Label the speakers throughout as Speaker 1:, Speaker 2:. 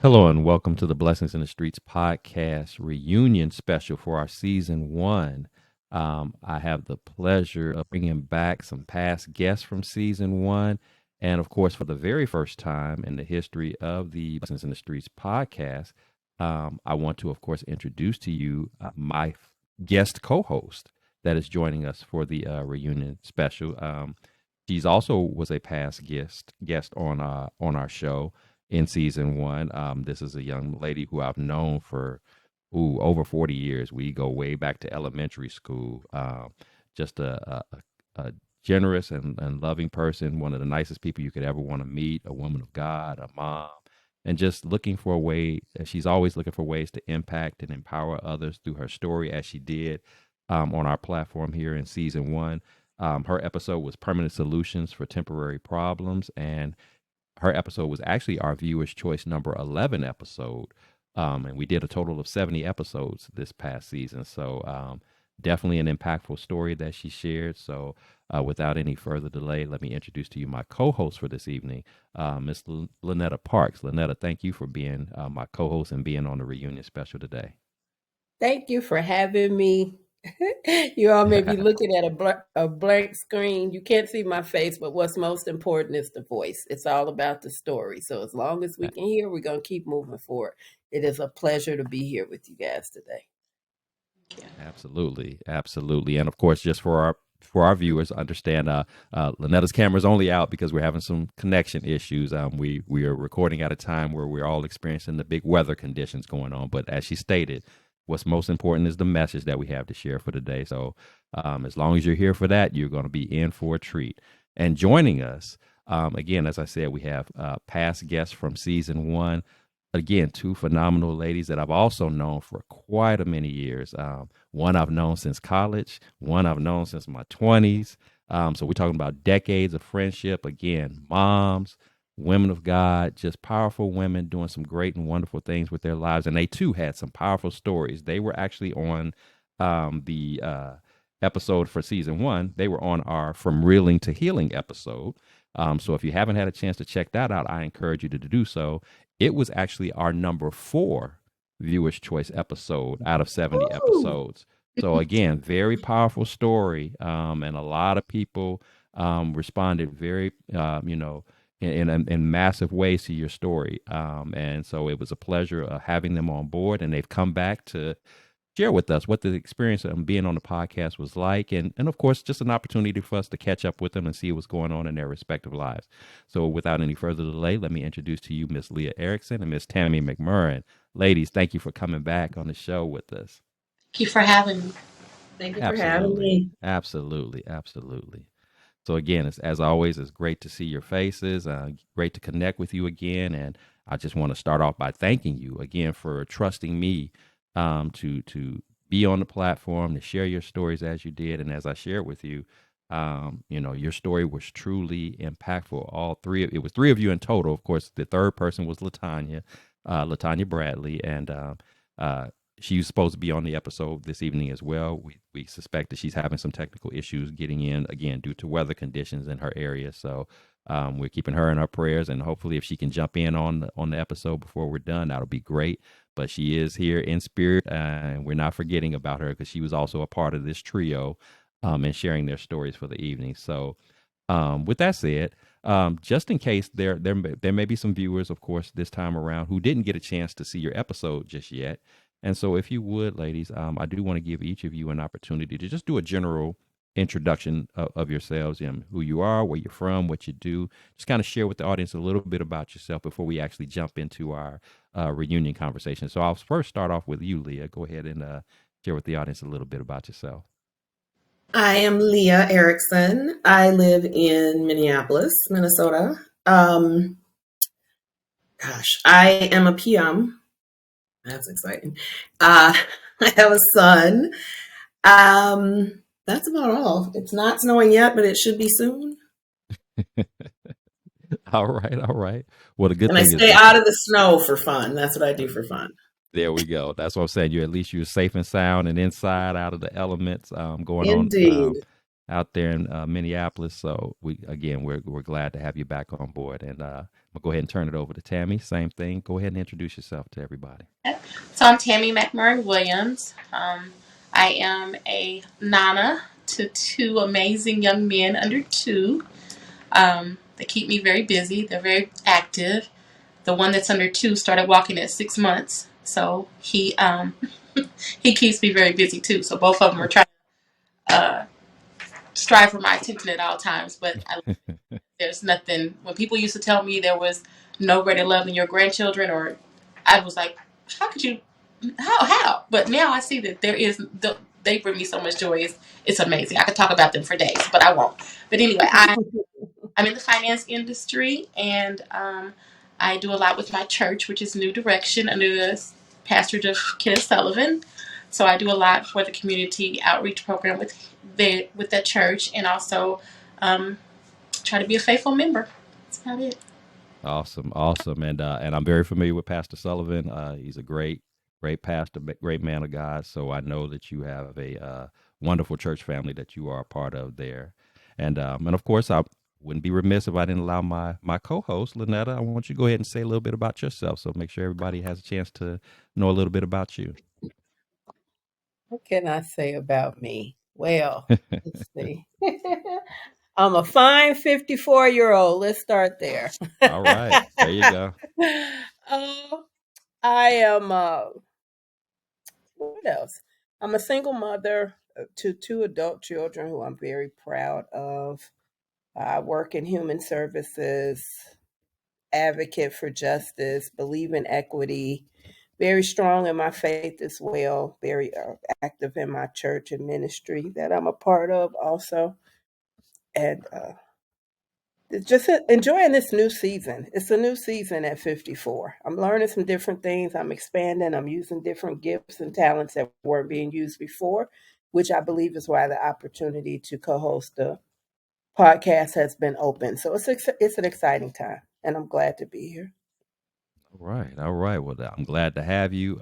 Speaker 1: Hello and welcome to the Blessings in the Streets podcast reunion special for our season one. I have the pleasure of bringing back some past guests from season one. And of course, for the very first time in the history of the Blessings in the Streets podcast, I want to, of course, introduce to you my guest co-host that is joining us for the reunion special. She's also was a past guest on our show in season one. This is a young lady who I've known for over 40 years. We go way back to elementary school. Just a generous and loving person, one of the nicest people you could ever want to meet, a woman of God, a mom, and just looking for a way. She's always looking for ways to impact and empower others through her story, as she did on our platform here in season one. Her episode was Permanent Solutions for Temporary Problems, and her episode was actually our Viewers Choice number 11 episode. And we did a total of 70 episodes this past season. So definitely an impactful story that she shared. So without any further delay, let me introduce to you my co-host for this evening, Miss Lynetta Parks. Lynetta, thank you for being my co-host and being on the reunion special today.
Speaker 2: Thank you for having me. You all may be looking at a blank screen. You can't see my face, but what's most important is the voice. It's all about the story. So as long as we can hear, we're going to keep moving forward. It is a pleasure to be here with you guys today.
Speaker 1: Absolutely. Absolutely. And of course, just for our viewers, understand Lynetta's camera is only out because we're having some connection issues. We are recording at a time where we're all experiencing the big weather conditions going on. But as she stated, what's most important is the message that we have to share for today. So as long as you're here for that, you're going to be in for a treat. And joining us, again, as I said, we have past guests from season one. Again, two phenomenal ladies that I've also known for quite a many years. One I've known since college, one I've known since my 20s. So we're talking about decades of friendship. Again, moms, women of God, just powerful women doing some great and wonderful things with their lives. And they too had some powerful stories. They were actually on the episode for season one. They were on our From Reeling to Healing episode. So if you haven't had a chance to check that out, I encourage you to do so. It was actually our number 4 Viewers Choice episode out of 70 episodes. So again, very powerful story. And a lot of people responded very, in massive ways to your story. And so it was a pleasure having them on board, and they've come back to share with us what the experience of being on the podcast was like. And of course, just an opportunity for us to catch up with them and see what's going on in their respective lives. So without any further delay, let me introduce to you Miss Leah Erickson and Miss Tammy McMurren. Ladies, thank you for coming back on the show with us.
Speaker 3: Thank you for having me.
Speaker 2: Thank you for having me.
Speaker 1: Absolutely. Absolutely. So again, as always, it's great to see your faces, great to connect with you again. And I just want to start off by thanking you again for trusting me to be on the platform, to share your stories as you did. And as I shared with you, your story was truly impactful. It was 3 of you in total. Of course, the third person was Latanya Bradley. And she's supposed to be on the episode this evening as well. We suspect that she's having some technical issues getting in, again, due to weather conditions in her area. So we're keeping her in our prayers, and hopefully if she can jump in on the episode before we're done, that'll be great. But she is here in spirit, and we're not forgetting about her because she was also a part of this trio and sharing their stories for the evening. So with that said, just in case there may be some viewers, of course, this time around who didn't get a chance to see your episode just yet. And so if you would, ladies, I do want to give each of you an opportunity to just do a general introduction of yourselves, who you are, where you're from, what you do. Just kind of share with the audience a little bit about yourself before we actually jump into our reunion conversation. So I'll first start off with you, Leah. Go ahead and share with the audience a little bit about yourself.
Speaker 4: I am Leah Erickson. I live in Minneapolis, Minnesota. I am a PM. That's exciting. I have a son. That's about all. It's not snowing yet, but it should be soon.
Speaker 1: All right. Well, the good
Speaker 4: and
Speaker 1: thing
Speaker 4: I stay out of the snow for fun. That's what I do for fun.
Speaker 1: There we go. That's what I'm saying. You're safe and sound and inside out of the elements going
Speaker 4: Indeed.
Speaker 1: on out there in Minneapolis. So we're glad to have you back on board. And going to go ahead and turn it over to Tammy. Same thing. Go ahead and introduce yourself to everybody.
Speaker 3: So I'm Tammy McMurren Williams. I am a nana to two amazing young men under two. They keep me very busy. They're very active. The one that's under two started walking at 6 months, so he he keeps me very busy too. So both of them are trying to strive for my attention at all times. But there's nothing. When people used to tell me there was no greater love than your grandchildren, or I was like, how could you? How? But now I see that there is. They bring me so much joy. It's amazing. I could talk about them for days, but I won't. But anyway, I'm in the finance industry, and I do a lot with my church, which is New Direction, under the pastor of Kenneth Sullivan. So I do a lot for the community outreach program with that church, and also try to be a faithful member. That's about it.
Speaker 1: Awesome, awesome, and I'm very familiar with Pastor Sullivan. He's a great pastor, great man of God. So I know that you have a wonderful church family that you are a part of there, and of course I wouldn't be remiss if I didn't allow my co-host Lynetta. I want you to go ahead and say a little bit about yourself, so make sure everybody has a chance to know a little bit about you.
Speaker 2: What can I say about me? Well, let's see. I'm a fine 54-year-old. Let's start there.
Speaker 1: All right, there you go.
Speaker 2: I am, what else? I'm a single mother to two adult children who I'm very proud of. I work in human services, advocate for justice, believe in equity, very strong in my faith as well, very active in my church and ministry that I'm a part of also. And just enjoying this new season. It's a new season at 54. I'm learning some different things. I'm expanding. I'm using different gifts and talents that weren't being used before, which I believe is why the opportunity to co-host the podcast has been open. So it's an exciting time, and I'm glad to be here.
Speaker 1: All right. Well, I'm glad to have you.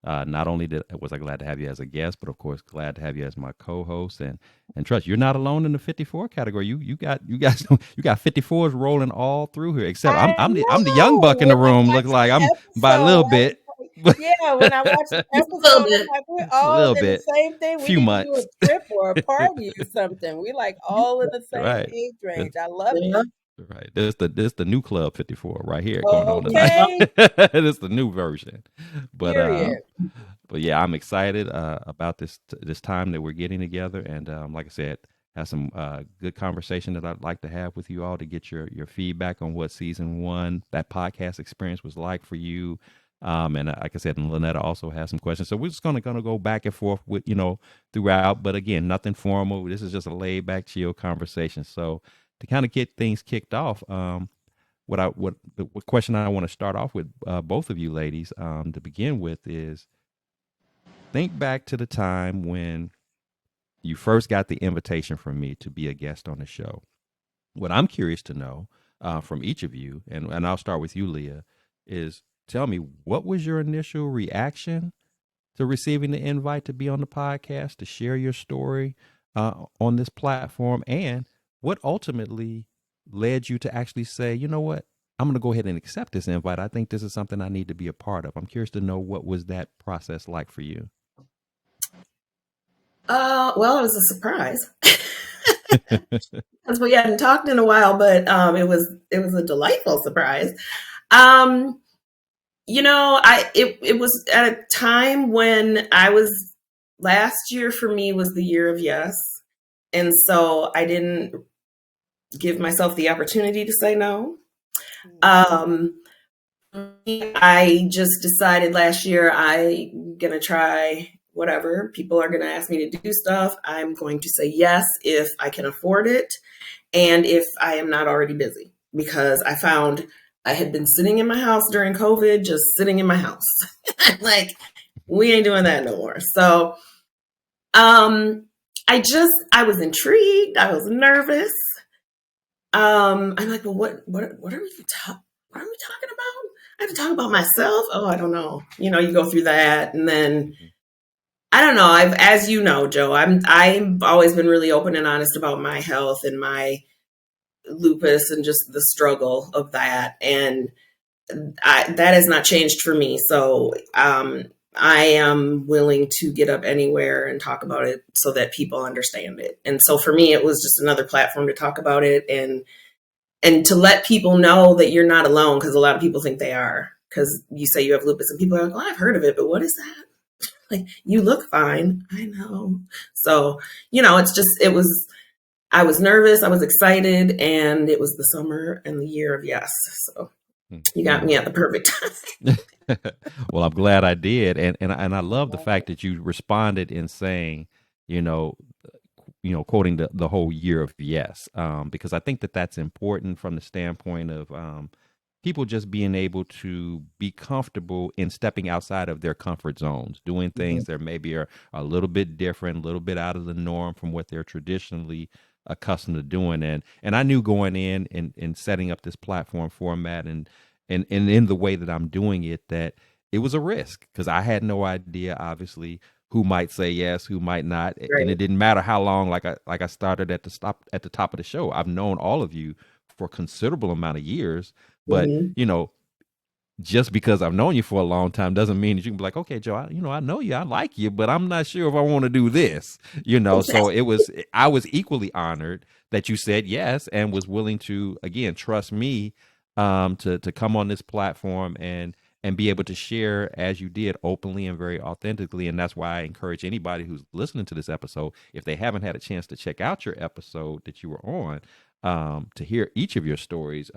Speaker 1: Not only was I glad to have you as a guest, but of course glad to have you as my co-host. And trust, you're not alone in the 54 category. You got 54s rolling all through here. Except I'm the young buck in the room. Look like I'm by a little bit.
Speaker 2: Yeah, when I watched the episode, I'm like, we're all in the same thing. We didn't do a trip or a party or something. We like all in the same age range. I love it.
Speaker 1: Right. This the new Club 54 right here going on tonight. This the new version. But yeah, I'm excited about this time that we're getting together, and like I said, have some good conversation that I'd like to have with you all to get your feedback on what season 1, that podcast experience was like for you. And like I said, Lynetta also has some questions. So we're just gonna go back and forth with, throughout. But again, nothing formal. This is just a laid back, chill conversation. So to kind of get things kicked off, what question I want to start off with both of you ladies to begin with is, think back to the time when you first got the invitation from me to be a guest on the show. What I'm curious to know from each of you, and I'll start with you, Leah, is tell me, what was your initial reaction to receiving the invite to be on the podcast, to share your story on this platform, and what ultimately led you to actually say, you know what, I'm going to go ahead and accept this invite. I think this is something I need to be a part of. I'm curious to know, what was that process like for you?
Speaker 4: Well, it was a surprise because we hadn't talked in a while, but it was a delightful surprise. It was at a time when last year for me was the year of yes. And so I didn't give myself the opportunity to say no. I just decided last year I'm going to try whatever. People are going to ask me to do stuff. I'm going to say yes if I can afford it and if I am not already busy, because I found I had been sitting in my house during COVID, just sitting in my house. Like, we ain't doing that no more. So I was intrigued. I was nervous. I'm like, well, what are we talking about? I have to talk about myself. Oh, I don't know. You go through that, and then I don't know. As you know, Joe, I've always been really open and honest about my health and my lupus and just the struggle of that. And that has not changed for me. So I am willing to get up anywhere and talk about it so that people understand it. And so for me, it was just another platform to talk about it and to let people know that you're not alone, because a lot of people think they are. Because you say you have lupus and people are like, well, I've heard of it, but what is that? Like, you look fine. I know. So, I was nervous, I was excited, and it was the summer and the year of yes. So you got me at the perfect time.
Speaker 1: Well, I'm glad I did. And I love the fact that you responded in saying, quoting the whole year of yes, because I think that that's important from the standpoint of people just being able to be comfortable in stepping outside of their comfort zones, doing things that maybe are a little bit different, a little bit out of the norm from what they're traditionally accustomed to doing. And I knew going in and setting up this platform format and in the way that I'm doing it, that it was a risk, because I had no idea, obviously, who might say yes, who might not. Right. And it didn't matter how long, like I started at the top of the show. I've known all of you for a considerable amount of years, but just because I've known you for a long time doesn't mean that you can be like, okay, Joe, I know you, I like you, but I'm not sure if I want to do this, So I was equally honored that you said yes and was willing to, again, trust me, to come on this platform and be able to share as you did, openly and very authentically. And that's why I encourage anybody who's listening to this episode, if they haven't had a chance to check out your episode that you were on, to hear each of your stories,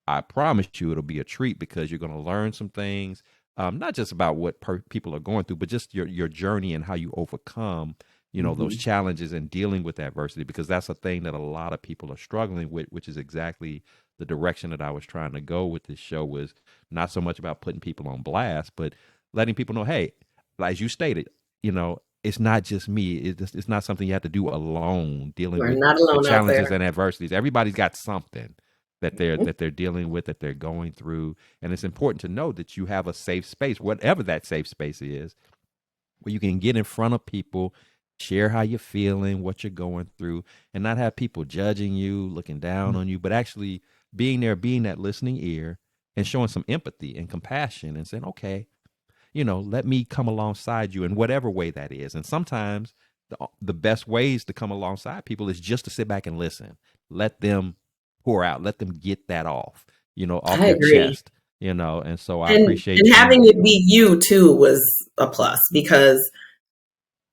Speaker 1: I promise you it'll be a treat, because you're going to learn some things, not just about what people are going through, but just your journey and how you overcome, those challenges and dealing with adversity, because that's a thing that a lot of people are struggling with, which is exactly the direction that I was trying to go with this show. Was not so much about putting people on blast, but letting people know, hey, as you stated, it's not just me. It's not something you have to do alone, dealing with the challenges and adversities. Everybody's got something that they're dealing with, that they're going through. And it's important to know that you have a safe space, whatever that safe space is, where you can get in front of people, share how you're feeling, what you're going through, and not have people judging you, looking down on you, but actually being there, being that listening ear and showing some empathy and compassion and saying, okay, let me come alongside you in whatever way that is. And sometimes the best ways to come alongside people is just to sit back and listen. Let them pour out, let them get that off their chest, and so I appreciate
Speaker 4: and having it be you too was a plus, because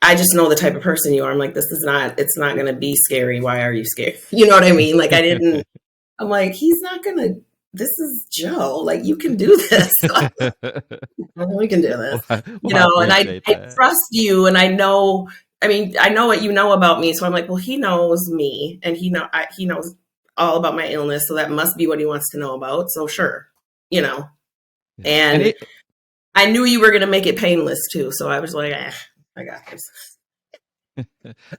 Speaker 4: I just know the type of person you are. I'm like, it's not going to be scary. Why are you scared? You know what I mean? Like, I'm like, he's not going to, this is Joe. Like, you can do this. We can do this, and I trust you. And I know what you know about me. So I'm like, well, he knows me, and he knows all about my illness. So that must be what he wants to know about. So sure, and I knew you were going to make it painless too. So I was like, I got this.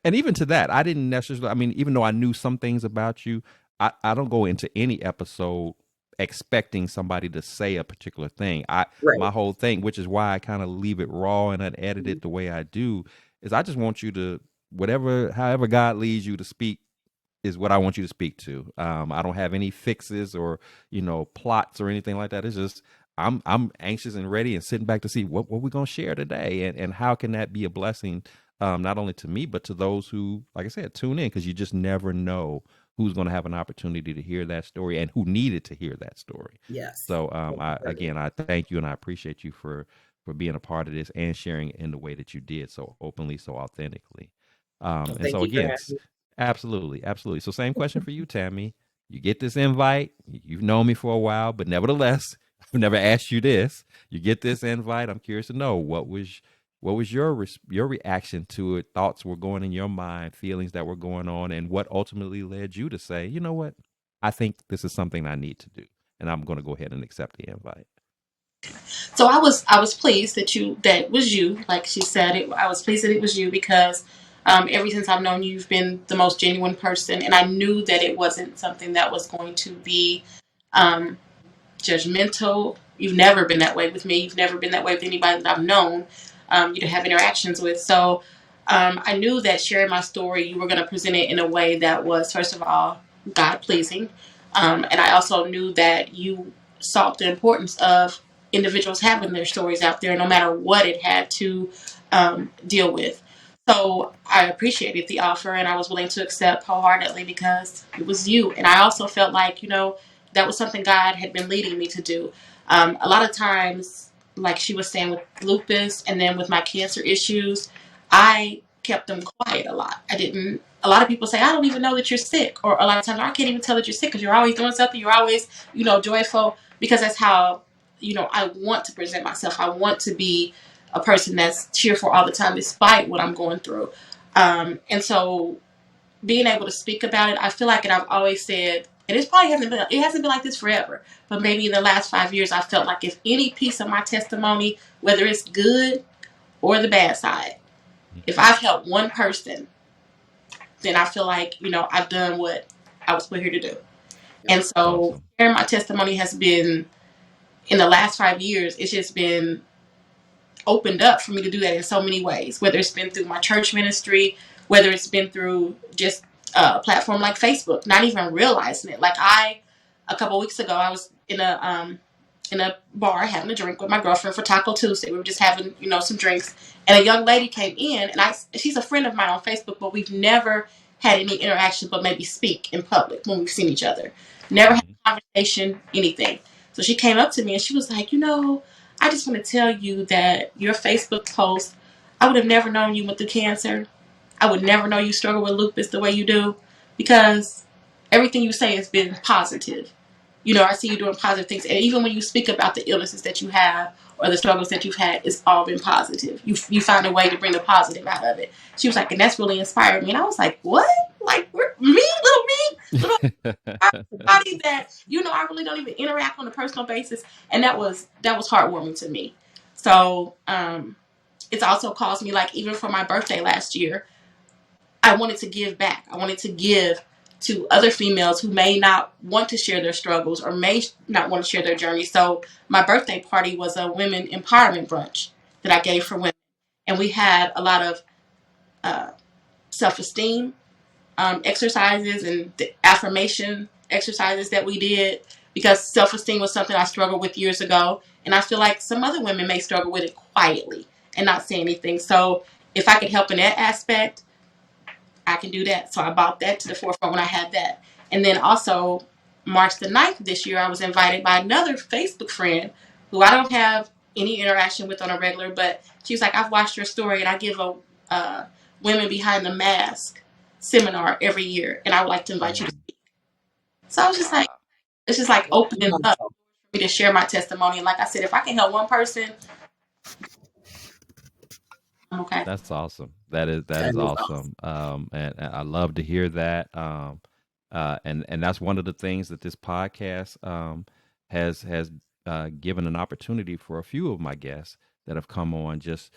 Speaker 1: And even to that, I didn't necessarily, even though I knew some things about you, I don't go into any episode expecting somebody to say a particular thing. My whole thing, which is why I kind of leave it raw and unedited it the way I do, is I just want you to, however God leads you to speak is what I want you to speak to. I don't have any fixes or, plots or anything like that. It's just, I'm anxious and ready and sitting back to see what we're going to share today, and how can that be a blessing, not only to me, but to those who, like I said, tune in, because you just never know who's going to have an opportunity to hear that story and who needed to hear that story.
Speaker 4: Yes.
Speaker 1: So I thank you, and I appreciate you for being a part of this and sharing in the way that you did, so openly, so authentically. And so again, absolutely. So same question for you, Tammy. You get this invite. You've known me for a while, but nevertheless, I've never asked you this. You get this invite. I'm curious to know what was your reaction to it? Thoughts were going in your mind, feelings that were going on, and what ultimately led you to say, you know what? I think this is something I need to do, and I'm going to go ahead and accept the invite.
Speaker 3: So I was pleased that was you. Like she said, I was pleased that it was you, because ever since I've known you, you've been the most genuine person, and I knew that it wasn't something that was going to be judgmental. You've never been that way with me. You've never been that way with anybody that I've known, you to have interactions with. So I knew that sharing my story, you were going to present it in a way that was, first of all, God pleasing. And I also knew that you sought the importance of individuals having their stories out there, no matter what it had to deal with. So I appreciated the offer, and I was willing to accept wholeheartedly because it was you. And I also felt like, that was something God had been leading me to do. A lot of times, like she was saying with lupus and then with my cancer issues, I kept them quiet a lot. I didn't. A lot of people say, I don't even know that you're sick. Or a lot of times, I can't even tell that you're sick because you're always doing something. You're always, joyful, because that's how, I want to present myself. I want to be a person that's cheerful all the time, despite what I'm going through. And so being able to speak about it, I feel like, and I've always said, and it hasn't been like this forever, but maybe in the last 5 years, I felt like if any piece of my testimony, whether it's good or the bad side, if I've helped one person, then I feel like, I've done what I was put here to do. And so
Speaker 1: Awesome.
Speaker 3: sharing my testimony has been, in the last 5 years, it's just been opened up for me to do that in so many ways, whether it's been through my church ministry, whether it's been through just a platform like Facebook, not even realizing it. Like a couple weeks ago, I was in a bar having a drink with my girlfriend for Taco Tuesday. We were just having, some drinks, and a young lady came in, and she's a friend of mine on Facebook, but we've never had any interaction, but maybe speak in public when we've seen each other. Never had a conversation, anything. So she came up to me and she was like, I just want to tell you that your Facebook post, I would have never known you went through cancer. I would never know you struggle with lupus the way you do, because everything you say has been positive. I see you doing positive things. And even when you speak about the illnesses that you have or the struggles that you've had, it's all been positive. You find a way to bring the positive out of it. She was like, and that's really inspired me. And I was like, what? Like, little body that, I really don't even interact on a personal basis. And that was heartwarming to me. So, it's also caused me, like, even for my birthday last year, I wanted to give back. I wanted to give to other females who may not want to share their struggles or may not want to share their journey. So my birthday party was a women empowerment brunch that I gave for women. And we had a lot of self-esteem exercises and the affirmation exercises that we did, because self-esteem was something I struggled with years ago. And I feel like some other women may struggle with it quietly and not say anything. So if I could help in that aspect, I can do that. So I brought that to the forefront when I had that. And then also March the 9th this year, I was invited by another Facebook friend who I don't have any interaction with on a regular, but she was like, I've watched your story and I give a Women Behind the Mask seminar every year, and I would like to invite you to speak. So I was just like, it's just like opening up for me to share my testimony. And like I said, if I can help one person, I'm okay.
Speaker 1: That's awesome. That is awesome. And I love to hear that. And that's one of the things that this podcast has given an opportunity for a few of my guests that have come on, just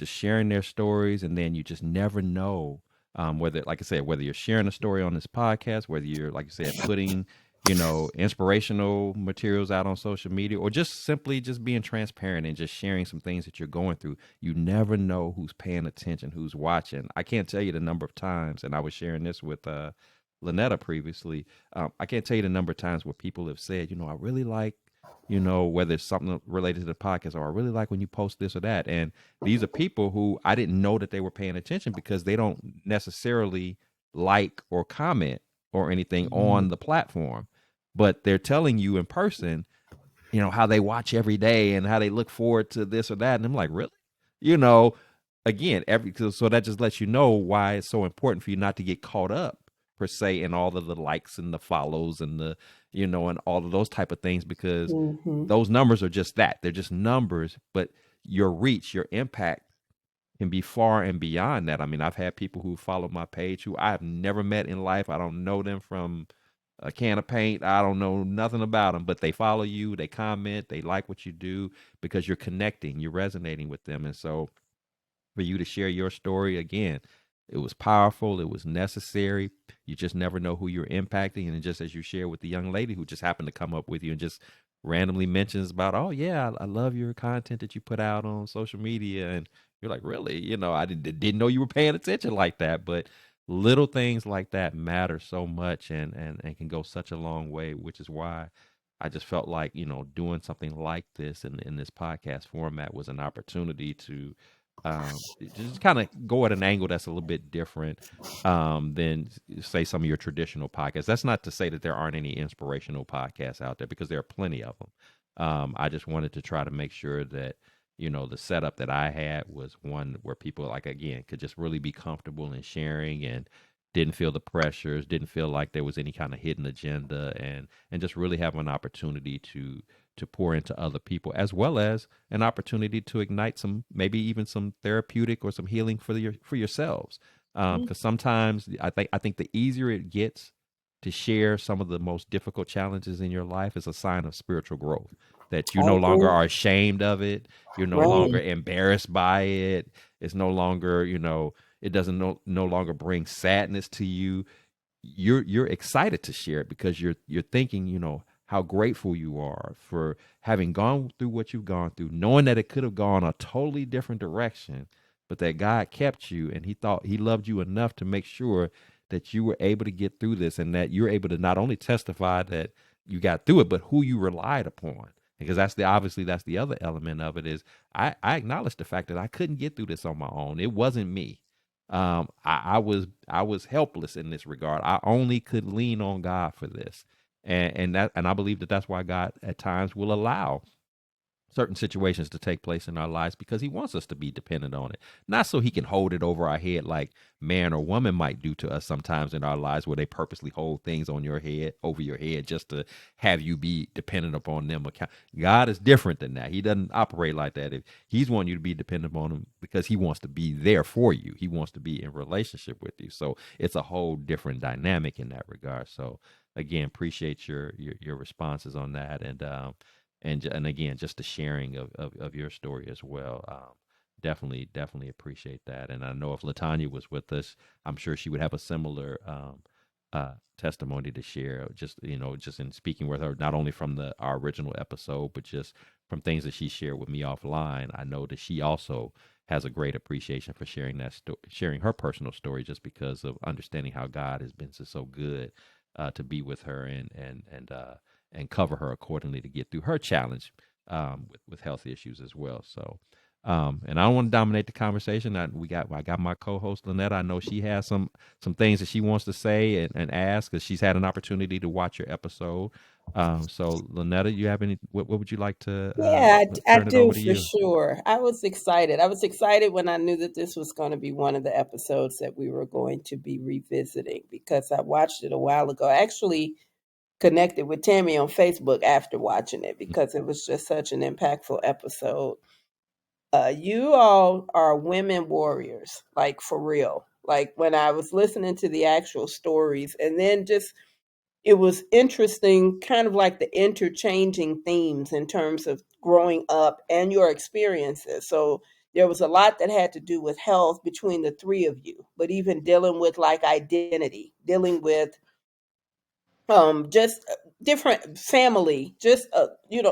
Speaker 1: sharing their stories, and then you just never know whether, like I said, whether you're sharing a story on this podcast, whether you're, like I said, putting inspirational materials out on social media, or just simply just being transparent and just sharing some things that you're going through. You never know who's paying attention, who's watching. I can't tell you the number of times, and I was sharing this with Lynetta previously. I can't tell you the number of times where people have said, I really like, whether it's something related to the podcast, or I really like when you post this or that. And these are people who I didn't know that they were paying attention, because they don't necessarily like or comment or anything on the platform, but they're telling you in person, how they watch every day and how they look forward to this or that. And I'm like, really? Again, so that just lets you know why it's so important for you not to get caught up per se in all of the likes and the follows and the, and all of those type of things, because those numbers are just that. They're just numbers, but your reach, your impact can be far and beyond that. I mean, I've had people who follow my page who I've never met in life. I don't know them from a can of paint. I don't know nothing about them, but they follow you, they comment, they like what you do, because you're connecting, you're resonating with them. And so for you to share your story, again, it was powerful. It was necessary. You just never know who you're impacting. And just as you share with the young lady who just happened to come up with you and just randomly mentions about, oh yeah, I love your content that you put out on social media. And you're like, really? I didn't know you were paying attention like that. But little things like that matter so much, and can go such a long way, which is why I just felt like, doing something like this in this podcast format was an opportunity to just kind of go at an angle that's a little bit different than, say, some of your traditional podcasts. That's not to say that there aren't any inspirational podcasts out there, because there are plenty of them. I just wanted to try to make sure that, the setup that I had was one where people, like, again, could just really be comfortable in sharing, and didn't feel the pressures, didn't feel like there was any kind of hidden agenda, and just really have an opportunity to pour into other people, as well as an opportunity to ignite some, maybe even some therapeutic or some healing for yourselves. Because sometimes I think the easier it gets to share some of the most difficult challenges in your life is a sign of spiritual growth. That you
Speaker 2: I
Speaker 1: no longer
Speaker 2: agree.
Speaker 1: are ashamed of it. You're no longer
Speaker 2: Right.
Speaker 1: embarrassed by it. It's no longer, it doesn't no longer bring sadness to you. You're excited to share it, because you're thinking, how grateful you are for having gone through what you've gone through, knowing that it could have gone a totally different direction, but that God kept you, and he thought he loved you enough to make sure that you were able to get through this, and that you're able to not only testify that you got through it, but who you relied upon. Because that's the other element of it, is I acknowledge the fact that I couldn't get through this on my own. It wasn't me. I was helpless in this regard. I only could lean on God for this, and I believe that that's why God at times will allow certain situations to take place in our lives, because he wants us to be dependent on it, not so he can hold it over our head like man or woman might do to us sometimes in our lives, where they purposely hold things on your head, over your head, just to have you be dependent upon them. God is different than that. He doesn't operate like that. If he's wanting you to be dependent on him, because he wants to be there for you, he wants to be in relationship with you. So it's a whole different dynamic in that regard. So again, appreciate your responses on that, and again, just the sharing of your story as well. Definitely appreciate that. And I know if Latanya was with us, I'm sure she would have a similar testimony to share. Just in speaking with her, not only from our original episode, but just from things that she shared with me offline. I know that she also has a great appreciation for sharing sharing her personal story, just because of understanding how God has been so good to be with her, and cover her accordingly to get through her challenge with health issues as well. So, and I don't want to dominate the conversation. I got my co-host Lynetta. I know she has some things that she wants to say and ask, because she's had an opportunity to watch your episode. So Lynetta, you have any? What would you like to
Speaker 2: Yeah, I
Speaker 1: turn it
Speaker 2: do
Speaker 1: over to
Speaker 2: for
Speaker 1: you?
Speaker 2: sure. I was excited. I was excited when I knew that this was going to be one of the episodes that we were going to be revisiting, because I watched it a while ago. I actually connected with Tammy on Facebook after watching it, because it was just such an impactful episode. You all are women warriors, like for real. Like when I was listening to the actual stories, and then just it was interesting, kind of like the interchanging themes in terms of growing up and your experiences. So there was a lot that had to do with health between the three of you, but even dealing with like identity, dealing with just different family, just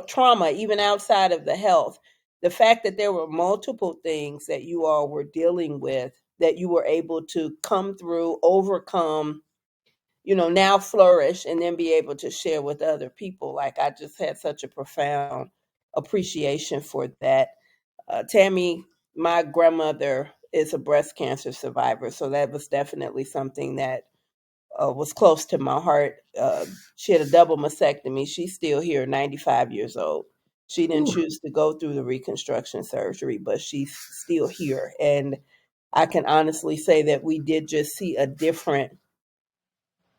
Speaker 2: trauma even outside of the health. The fact that there were multiple things that you all were dealing with, that you were able to come through, overcome, now flourish, and then be able to share with other people. Like, I just had such a profound appreciation for that. Tammy, my grandmother is a breast cancer survivor, so that was definitely something that was close to my heart. She had a double mastectomy. She's still here, 95 years old. She didn't
Speaker 4: Ooh.
Speaker 2: choose to go through the reconstruction surgery, but she's still here. And I can honestly say that we did just see a different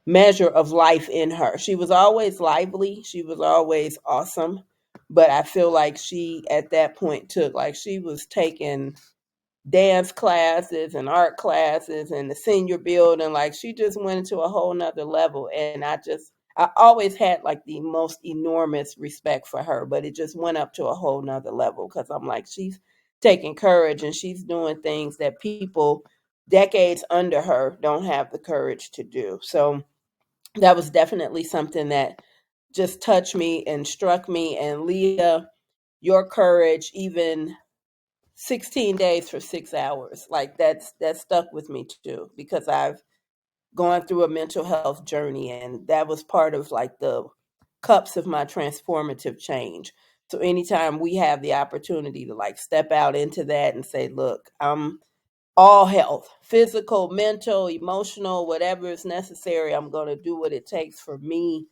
Speaker 2: measure of life in her. She was always lively. She was always awesome. But I feel like she, at that point, she was taking dance classes and art classes and the senior building. Like, she just went into a whole nother level. And I always had like the most enormous respect for her, but it just went up to a whole nother level, because I'm like, she's taking courage and she's doing things that people decades under her don't have the courage to do. So that was definitely something that just touched me and struck me. And Leah, your courage, even 16 days for 6 hours, like that stuck with me too, because I've going through a mental health journey, and that was part of like the cups of my transformative change. So anytime we have the opportunity to like step out into that and say, look, I'm all health, physical, mental, emotional, whatever is necessary, I'm going to do what it takes for me.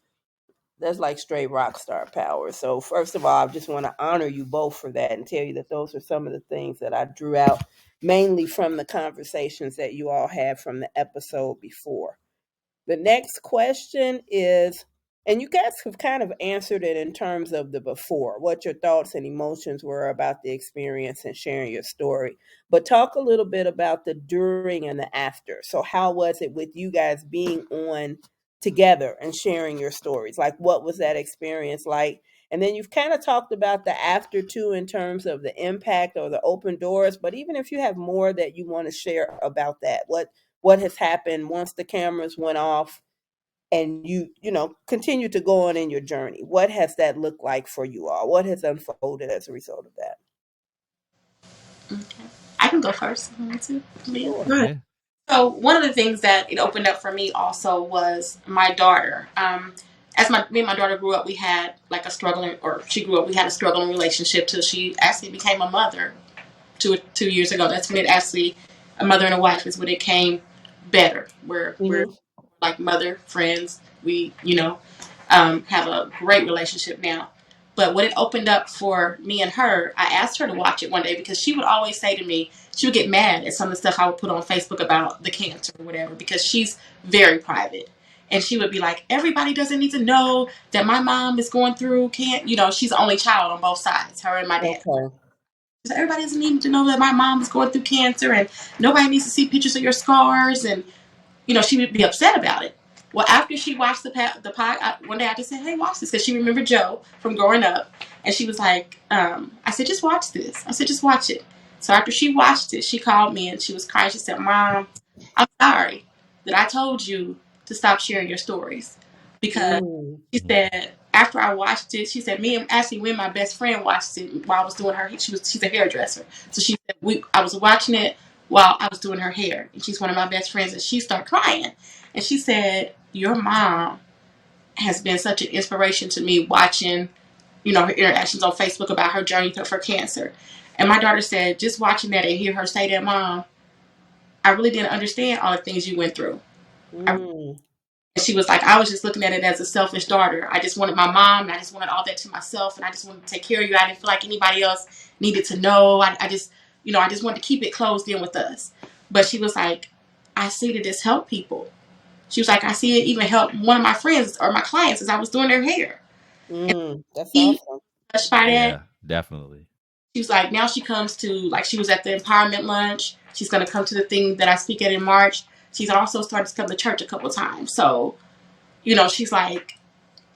Speaker 2: That's like straight rock star power. So first of all, I just want to honor you both for that and tell you that those are some of the things that I drew out mainly from the conversations that you all had from the episode before. The next question is, and you guys have kind of answered it in terms of the before, what your thoughts and emotions were about the experience and sharing your story. But talk a little bit about the during and the after. So how was it with you guys being on together and sharing your stories? Like, what was that experience like? And then you've kind of talked about the after too in terms of the impact or the open doors. But even if you have more that you want to share about that, what has happened once the cameras went off and you continue to go on in your journey? What has that looked like for you all? What has unfolded as a result of that?
Speaker 3: Okay. I can go first. If you want to, Leah.
Speaker 2: Sure.
Speaker 1: Yeah.
Speaker 3: So one of the things that it opened up for me also was my daughter. As me and my daughter grew up, we had like a struggling, or she grew up, we had a struggling relationship till she actually became a mother 2 years ago. That's when it actually, a mother and a wife is when it came better. We're like mother friends. We, have a great relationship now. But when it opened up for me and her, I asked her to watch it one day because she would always say to me, she would get mad at some of the stuff I would put on Facebook about the cancer or whatever, because she's very private. And she would be like, everybody doesn't need to know that my mom is going through she's the only child on both sides, her and my dad.
Speaker 2: Okay.
Speaker 3: So everybody doesn't need to know that my mom is going through cancer, and nobody needs to see pictures of your scars. And, she would be upset about it. Well, after she watched the pod, one day I just said, hey, watch this, because she remembered Joe from growing up. And she was like, I said, just watch this. I said, just watch it. So after she watched it, she called me and she was crying. She said, Mom, I'm sorry that I told you to stop sharing your stories. Because she said, after I watched it, she said, me and my best friend watched it while I was doing her, she's a hairdresser. So she said, I was watching it while I was doing her hair. And she's one of my best friends, and she started crying. And she said, your mom has been such an inspiration to me watching, her interactions on Facebook about her journey for cancer. And my daughter said, just watching that and hear her say that, Mom, I really didn't understand all the things you went through. And she was like, I was just looking at it as a selfish daughter. I just wanted my mom, and I just wanted all that to myself, and I just wanted to take care of you. I didn't feel like anybody else needed to know. I just wanted to keep it closed in with us. But she was like, I see that this helped people. She was like, I see it even help one of my friends or my clients as I was doing their hair.
Speaker 2: That's awesome.
Speaker 3: Touched by that.
Speaker 1: Yeah, definitely.
Speaker 3: She was like, now she comes to, like, she was at the empowerment lunch. She's going to come to the thing that I speak at in March. She's also started to come to church a couple times. So, she's like,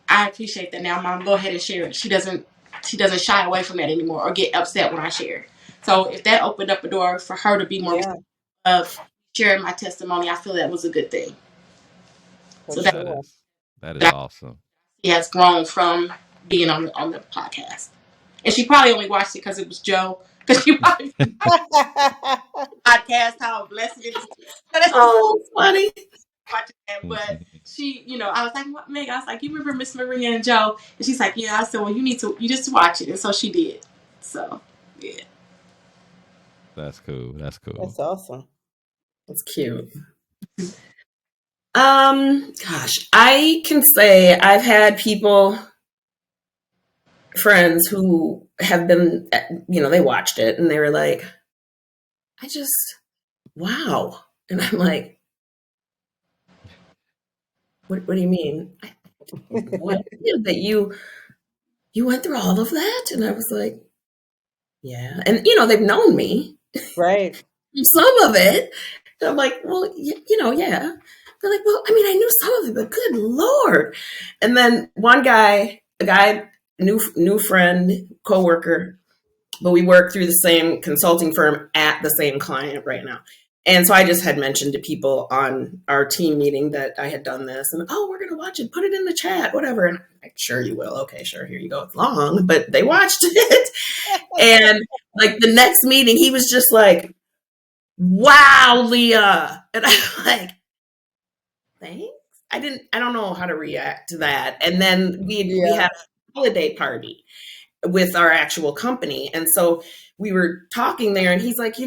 Speaker 3: I appreciate that now, Mom. Go ahead and share it. She doesn't shy away from that anymore or get upset when I share it. So if that opened up a door for her to be more of sharing my testimony, I feel that was a good thing.
Speaker 2: So
Speaker 1: that is awesome.
Speaker 3: She has grown from being on the podcast. And she probably only watched it because it was Joe. Because she probably podcast how blessed it is.
Speaker 4: Oh, it's funny.
Speaker 3: But she, I was like, what, Meg? I was like, you remember Miss Maria and Joe? And she's like, yeah. I said, well, you just watch it. And so she did. So, yeah.
Speaker 1: That's cool. That's
Speaker 2: awesome.
Speaker 4: That's cute. Gosh, I can say I've had friends who have been, they watched it and they were like, wow. And I'm like, what do you mean? What that you went through all of that? And I was like, yeah. And, they've known me.
Speaker 2: Right.
Speaker 4: Some of it. And I'm like, well, yeah. They're like, well, I mean, I knew some of it, but good Lord. And then one guy, new friend, coworker, but we work through the same consulting firm at the same client right now. And so I just had mentioned to people on our team meeting that I had done this, and we're going to watch it, put it in the chat, whatever. And I'm like, sure you will. Okay, sure. Here you go. It's long, but they watched it. And like the next meeting, he was just like, wow, Leah. And I'm like, thanks. I don't know how to react to that. And then we
Speaker 2: Yeah.
Speaker 4: had a holiday party with our actual company. And so we were talking there, and he's like, he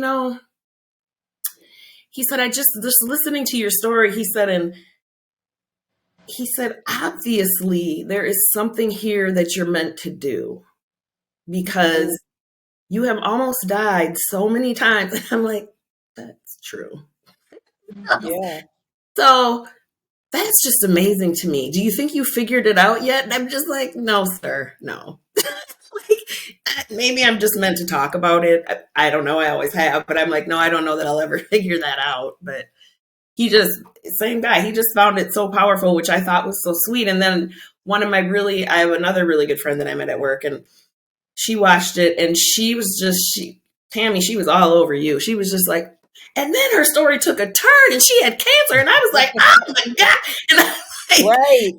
Speaker 4: said, I just listening to your story, he said, obviously there is something here that you're meant to do, because you have almost died so many times. And I'm like, that's true.
Speaker 2: Yeah.
Speaker 4: So that's just amazing to me. Do you think you figured it out yet? And I'm just like, no, sir, no. Like, maybe I'm just meant to talk about it. I don't know. I always have, but I'm like, no, I don't know that I'll ever figure that out. But same guy, he just found it so powerful, which I thought was so sweet. And then I have another really good friend that I met at work, and she watched it, and she was Tammy, she was all over you. She was just like, and then her story took a turn and she had cancer. And I was like, oh my God. And I was like,
Speaker 2: Right.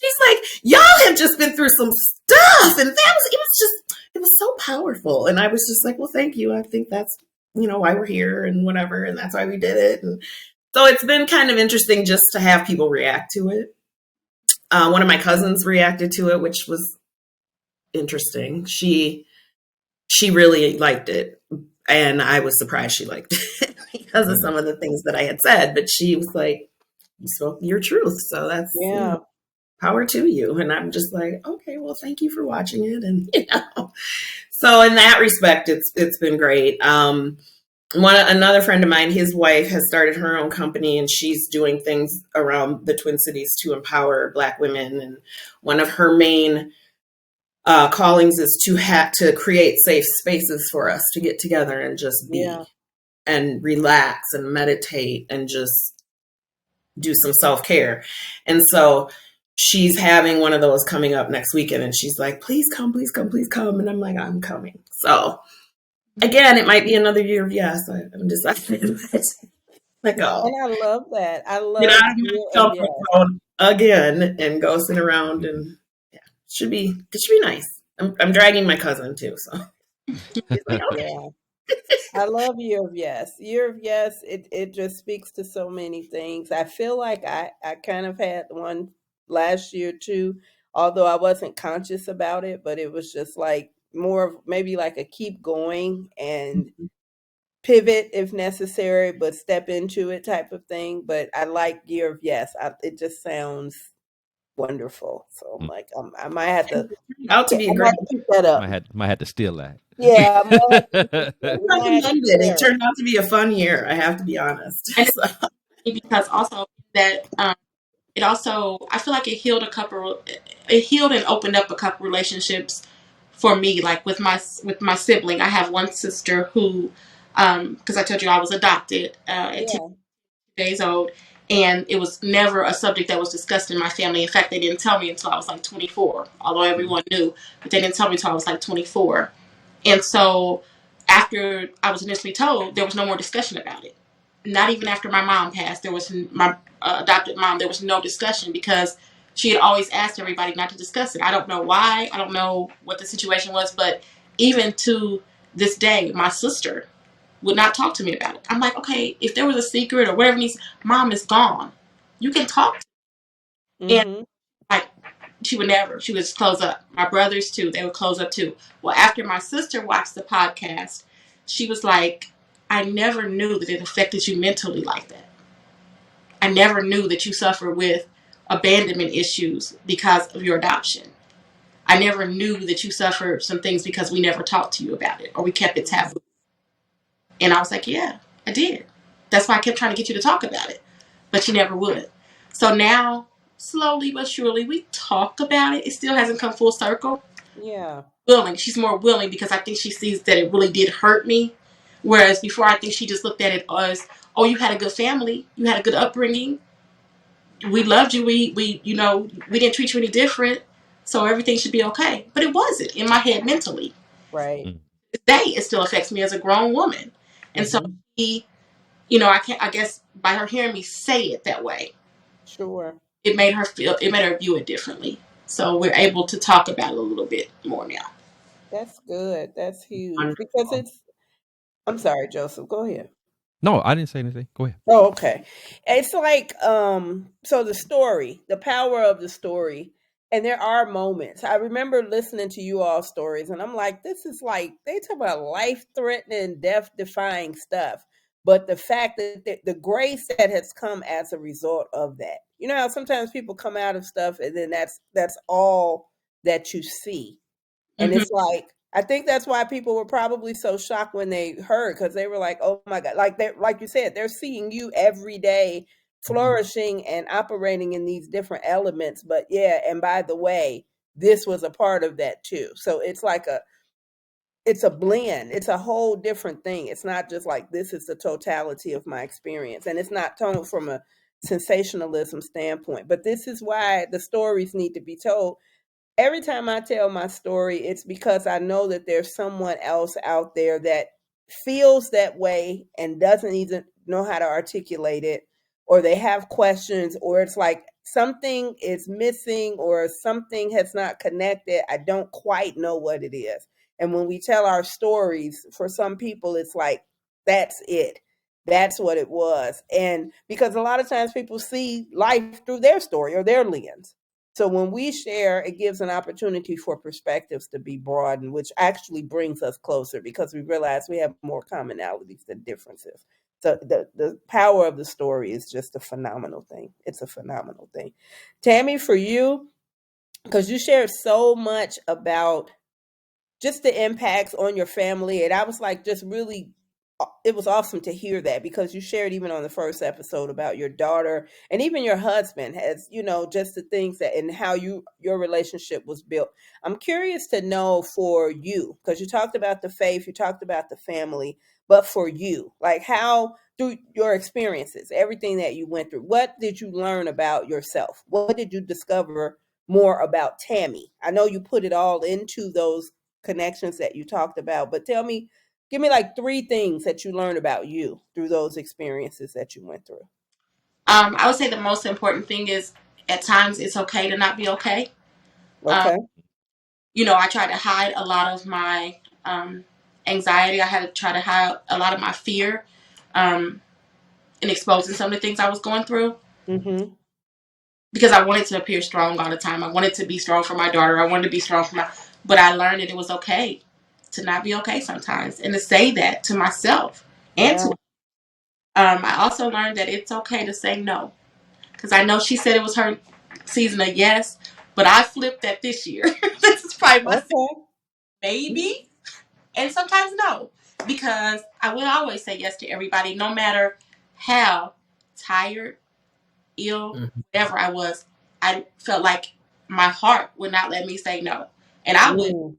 Speaker 4: she's like, y'all have just been through some stuff. And it was so powerful. And I was just like, well, thank you. I think that's, why we're here and whatever. And that's why we did it. And so it's been kind of interesting just to have people react to it. One of my cousins reacted to it, which was interesting. She really liked it. And I was surprised she liked it because of some of the things that I had said. But she was like, you spoke your truth. So that's power to you. And I'm just like, okay, well, thank you for watching it. And, so in that respect, it's been great. Another friend of mine, his wife has started her own company, and she's doing things around the Twin Cities to empower Black women. And one of her main callings is to create safe spaces for us to get together and just be and relax and meditate and just do some self-care. And so she's having one of those coming up next weekend, and she's like, please come, please come, please come. And I'm like, I'm coming. So again, it might be another year of yes. I'm deciding. Like, oh,
Speaker 2: and I love that. I love
Speaker 4: get out of my comfort zone again and go sit around, and it should be nice. I'm dragging my cousin too, so he's like, okay.
Speaker 2: I love Year of Yes. Year of Yes, it just speaks to so many things. I feel like I kind of had one last year too, although I wasn't conscious about it, but it was just like more of maybe like a keep going and pivot if necessary, but step into it type of thing. But I like Year of Yes. It just sounds wonderful. So I'm like, I might have to keep that up.
Speaker 1: Might have to steal that.
Speaker 2: Yeah,
Speaker 4: it turned out to be a fun year. I have to be honest.
Speaker 3: Because also that it also, I feel like it healed and opened up a couple relationships for me. Like with my sibling, I have one sister who, because I told you I was adopted at 10 days old. And it was never a subject that was discussed in my family. In fact, they didn't tell me until I was like 24, although everyone knew, but they didn't tell me until I was like 24. And so after I was initially told, there was no more discussion about it. Not even after my mom passed, there was my adopted mom, there was no discussion because she had always asked everybody not to discuss it. I don't know why. I don't know what the situation was, but even to this day, my sister would not talk to me about it. I'm like, okay, if there was a secret or whatever Mom is gone. You can talk. And like, she would never. She would just close up. My brothers too. They would close up too. Well, after my sister watched the podcast, she was like, I never knew that it affected you mentally like that. I never knew that you suffer with abandonment issues because of your adoption. I never knew that you suffered some things because we never talked to you about it or we kept it taboo. And I was like, yeah, I did. That's why I kept trying to get you to talk about it. But you never would. So now, slowly but surely, we talk about it. It still hasn't come full circle.
Speaker 2: Yeah.
Speaker 3: Willing. She's more willing because I think she sees that it really did hurt me. Whereas before, I think she just looked at it as, oh, you had a good family. You had a good upbringing. We loved you. We didn't treat you any different. So everything should be okay. But it wasn't in my head mentally.
Speaker 2: Right.
Speaker 3: Today, it still affects me as a grown woman. And so I guess by her hearing me say it that way,
Speaker 2: sure,
Speaker 3: it made her view it differently. So we're able to talk about it a little bit more now.
Speaker 2: That's good. That's huge because I'm sorry, Joseph, go ahead.
Speaker 1: No, I didn't say anything. Go ahead.
Speaker 2: Oh, okay. It's like so the story, the power of the story, and there are moments. I remember listening to you all stories and I'm like, this is like they talk about life-threatening, death-defying stuff. But the fact that the grace that has come as a result of that. You know how sometimes people come out of stuff and then that's all that you see. And
Speaker 3: Hmm.
Speaker 2: it's like, I think that's why people were probably so shocked when they heard, because they were like, "Oh my God!" Like they, like you said, they're seeing you every day flourishing and operating in these different elements. But yeah, and by the way, this was a part of that too. So it's a blend. It's a whole different thing. It's not just like this is the totality of my experience, and it's not told from a sensationalism standpoint. But this is why the stories need to be told. Every time I tell my story, it's because I know that there's someone else out there that feels that way and doesn't even know how to articulate it, or they have questions, or it's like something is missing, or something has not connected. I don't quite know what it is. And when we tell our stories, for some people, it's like, that's it. That's what it was. And because a lot of times people see life through their story or their lens. So when we share, it gives an opportunity for perspectives to be broadened, which actually brings us closer because we realize we have more commonalities than differences. So the power of the story is just a phenomenal thing. It's a phenomenal thing. Tammy, for you, because you shared so much about just the impacts on your family. And I was like, just really, it was awesome to hear that, because you shared even on the first episode about your daughter and even your husband has, just the things that and how your relationship was built. I'm curious to know for you, because you talked about the faith, you talked about the family, but for you, like how through your experiences, everything that you went through, what did you learn about yourself? What did you discover more about Tammy? I know you put it all into those connections that you talked about, but give me like three things that you learned about you through those experiences that you went through.
Speaker 3: I would say the most important thing is at times it's okay to not be okay. Um,
Speaker 2: Okay.
Speaker 3: I try to hide a lot of my anxiety. I had to try to hide a lot of my fear um, in exposing some of the things I was going through
Speaker 2: Mm-hmm.
Speaker 3: because I wanted to appear strong all the time. I wanted to be strong for my daughter. I wanted to be strong for but I learned that it was okay to not be okay sometimes and to say that to myself and
Speaker 2: Yeah.
Speaker 3: to, I also learned that it's okay to say no. Because I know she said it was her season of yes, but I flipped that this year. This is probably my
Speaker 2: Okay.
Speaker 3: maybe, and sometimes no, because I would always say yes to everybody, no matter how tired, ill, whatever I was. I felt like my heart would not let me say no, and I would
Speaker 2: Mm.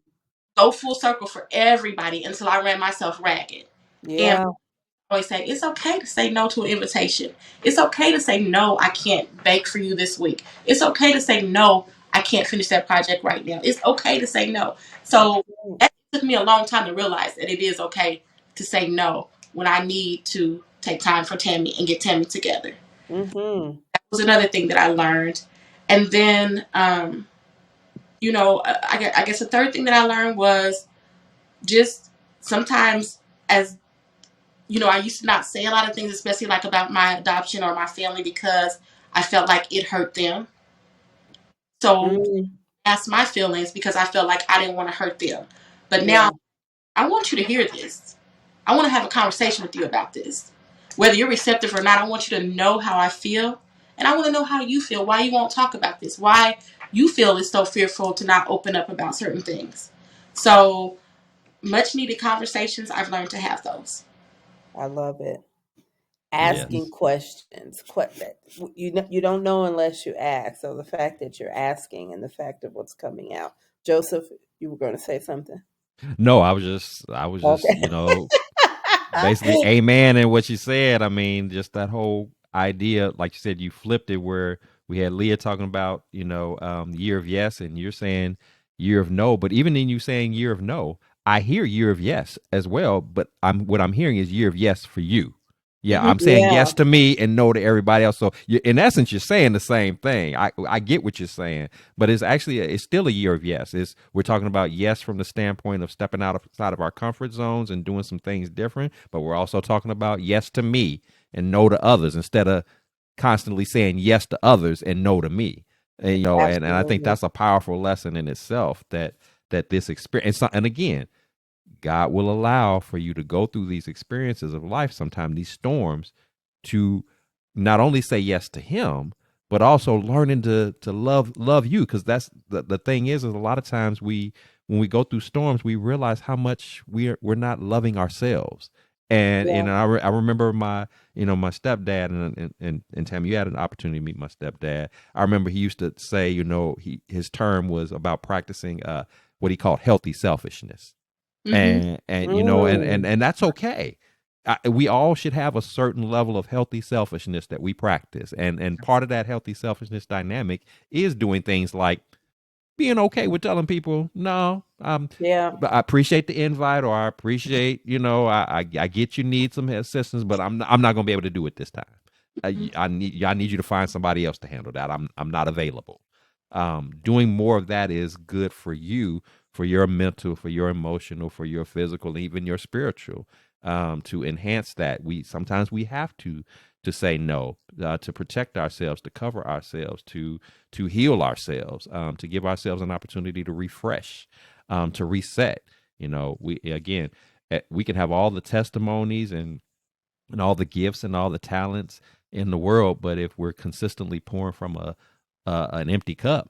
Speaker 3: go full circle for everybody until I ran myself ragged. And
Speaker 2: Yeah.
Speaker 3: I always say it's okay to say no to an invitation. It's okay to say no, I can't bake for you this week. It's okay to say no, I can't finish that project right now. It's okay to say no.
Speaker 2: That's
Speaker 3: So
Speaker 2: right.
Speaker 3: that took me a long time to realize that it is okay to say no when I need to take time for Tammy and get Tammy together.
Speaker 2: Mm-hmm.
Speaker 3: That was another thing that I learned. And then, I guess the third thing that I learned was just sometimes as I used to not say a lot of things, especially like about my adoption or my family, because I felt like it hurt them. So
Speaker 2: Mm.
Speaker 3: ask my feelings because I felt like I didn't want to hurt them. But
Speaker 2: Yeah.
Speaker 3: now I want you to hear this. I want to have a conversation with you about this. Whether you're receptive or not, I want you to know how I feel. And I want to know how you feel, why you won't talk about this, why you feel it's so fearful to not open up about certain things. So, much needed conversations, I've learned to have those.
Speaker 2: I love it. Asking
Speaker 1: Yes.
Speaker 2: questions. You don't know unless you ask. So the fact that you're asking and the fact of what's coming out. Joseph, you were going to say something.
Speaker 1: No, I was just,
Speaker 2: Okay.
Speaker 1: basically amen in what you said. I mean, just that whole idea, like you said, you flipped it where we had Leah talking about, year of yes, and you're saying year of no. But even in you saying year of no, I hear year of yes as well. But what I'm hearing is year of yes for you. Yeah,
Speaker 2: Mhm.
Speaker 1: I'm saying
Speaker 4: Yeah.
Speaker 1: yes to me and no to everybody else. So in essence, you're saying the same thing. I get what you're saying, but it's actually it's still a year of yes. We're talking about yes from the standpoint of stepping outside of our comfort zones and doing some things different. But we're also talking about yes to me and no to others, instead of constantly saying yes to others and no to me. And, and I think
Speaker 2: Absolutely.
Speaker 1: that's a powerful lesson in itself, that this experience. And again, God will allow for you to go through these experiences of life, sometimes these storms, to not only say yes to him, but also learning to love you. Because that's the thing is a lot of times when we go through storms, we realize how much we're not loving ourselves. And
Speaker 2: Yeah.
Speaker 1: I remember my my stepdad, and Tam, you had an opportunity to meet my stepdad. I remember he used to say, his term was about practicing what he called healthy selfishness.
Speaker 3: Mm-hmm.
Speaker 1: And
Speaker 2: Mm.
Speaker 1: and that's okay. We all should have a certain level of healthy selfishness that we practice, and part of that healthy selfishness dynamic is doing things like being okay with telling people no.
Speaker 2: Yeah.
Speaker 1: But I appreciate the invite, or I appreciate, I get you need some assistance, but I'm not going to be able to do it this time. I need you to find somebody else to handle that. I'm not available. Doing more of that is good for you, for your mental, for your emotional, for your physical, even your spiritual. To enhance that, we sometimes we have to say no, to protect ourselves, to cover ourselves, to heal ourselves, to give ourselves an opportunity to refresh, to reset. We can have all the testimonies and all the gifts and all the talents in the world, but if we're consistently pouring from an empty cup,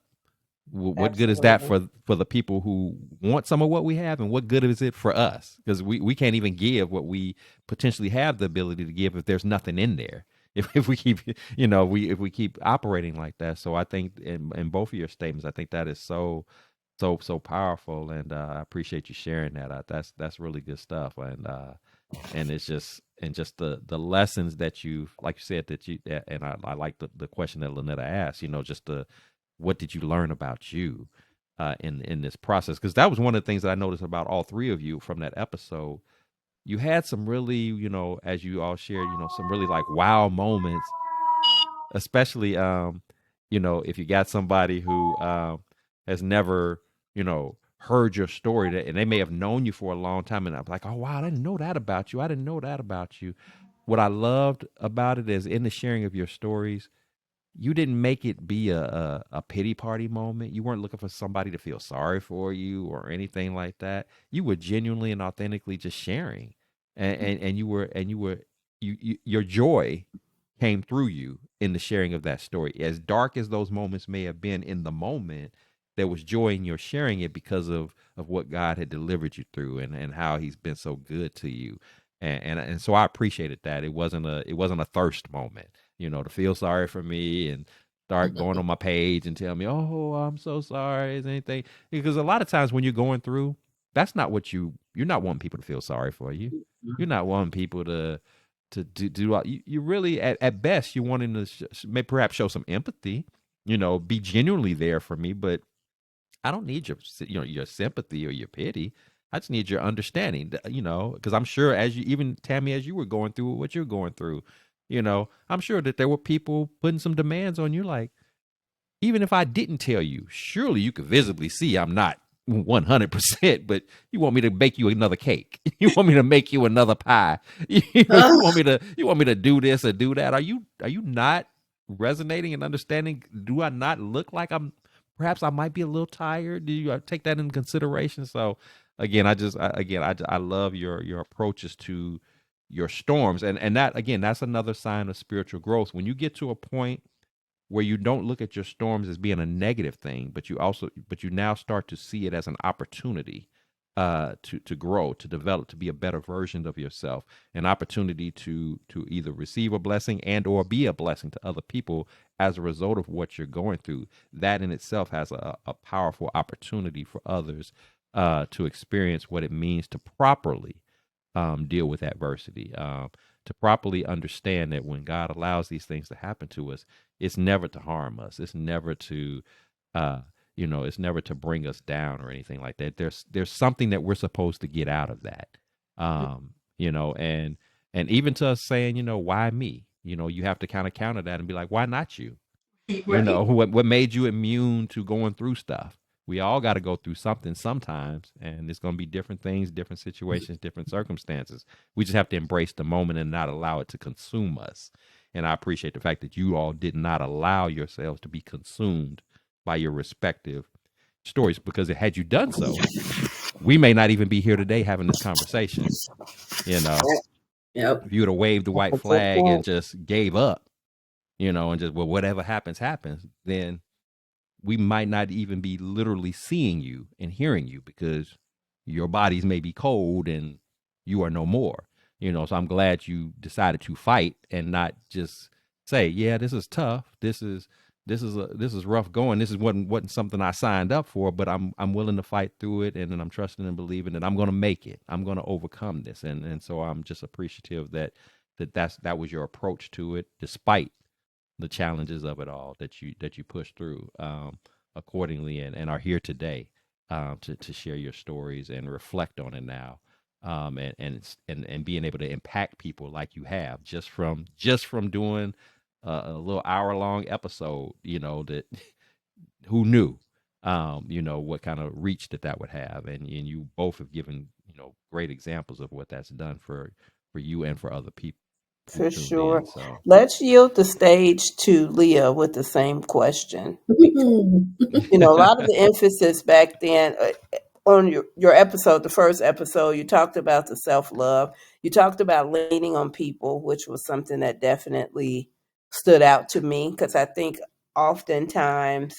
Speaker 1: what good is that
Speaker 2: Absolutely.
Speaker 1: for the people who want some of what we have, and what good is it for us? Because we can't even give what we potentially have the ability to give if there's nothing in there. If we keep if we keep operating like that. So I think in both of your statements, I think that is so powerful, and I appreciate you sharing that. That's really good stuff, and it's just the lessons that you've, like you said, and I like the question that Lynetta asked. Just the what did you learn about you in this process? Because that was one of the things that I noticed about all three of you from that episode. You had some really, as you all shared, some really like wow moments, especially if you got somebody who has never heard your story, and they may have known you for a long time, and I'm like, oh wow, I didn't know that about you, I didn't know that about you. What I loved about it is, in the sharing of your stories, you didn't make it be a pity party moment. You weren't looking for somebody to feel sorry for you or anything like that. You were genuinely and authentically just sharing, and your joy came through you in the sharing of that story. As dark as those moments may have been in the moment, there was joy in your sharing it because of what God had delivered you through, and how He's been so good to you. And so I appreciated that. It wasn't a thirst moment, to feel sorry for me and start going on my page and tell me, "Oh, I'm so sorry." Is anything? Because a lot of times when you're going through, that's not what you're not wanting people to feel sorry for you. You're not wanting people to do. You really, at best, you're wanting to maybe perhaps show some empathy. Be genuinely there for me, but I don't need your sympathy or your pity. I just need your understanding, because I'm sure, as you, even Tammy, as you were going through what you're going through, I'm sure that there were people putting some demands on you, like, even if I didn't tell you, surely you could visibly see I'm not 100%, but you want me to bake you another cake. You want me to make you another pie. You
Speaker 4: Ugh.
Speaker 1: want me to do this or do that. Are you not resonating and understanding? Do I not look like perhaps I might be a little tired? Do you take that into consideration? So again, I love your approaches to your storms, and that, again, that's another sign of spiritual growth. When you get to a point where you don't look at your storms as being a negative thing, but you now start to see it as an opportunity to grow, to develop, to be a better version of yourself, an opportunity to either receive a blessing and or be a blessing to other people as a result of what you're going through. That in itself has a powerful opportunity for others to experience what it means to properly deal with adversity, to properly understand that when God allows these things to happen to us, it's never to harm us. It's never to, it's never to bring us down or anything like that. There's something that we're supposed to get out of that, and And even to us saying, why me? You have to kind of counter that and be like, why not you?
Speaker 3: Right.
Speaker 1: What made you immune to going through stuff? We all got to go through something sometimes, and it's going to be different things, different situations, different circumstances. We just have to embrace the moment and not allow it to consume us. And I appreciate the fact that you all did not allow yourselves to be consumed by your respective stories, because had you done so, we may not even be here today having this conversation.
Speaker 2: Yep.
Speaker 1: If you would have waved the white flag and just gave up, and just, well, whatever happens, happens, then we might not even be literally seeing you and hearing you, because your bodies may be cold and you are no more. So I'm glad you decided to fight and not just say, yeah, this is tough. This is rough going. This wasn't something I signed up for, but I'm willing to fight through it, and then I'm trusting and believing that I'm going to make it. I'm going to overcome this, and so I'm just appreciative that was your approach to it, despite the challenges of it all, that you pushed through accordingly, and are here today to share your stories and reflect on it now, and being able to impact people like you have just from doing a little hour-long episode, that who knew, what kind of reach that would have. And you both have given, great examples of what that's done for you and for other people.
Speaker 2: For sure.
Speaker 1: So
Speaker 2: Let's yield the stage to Leah with the same question. A lot of the emphasis back then on your episode, the first episode, you talked about the self-love. You talked about leaning on people, which was something that definitely stood out to me, because I think oftentimes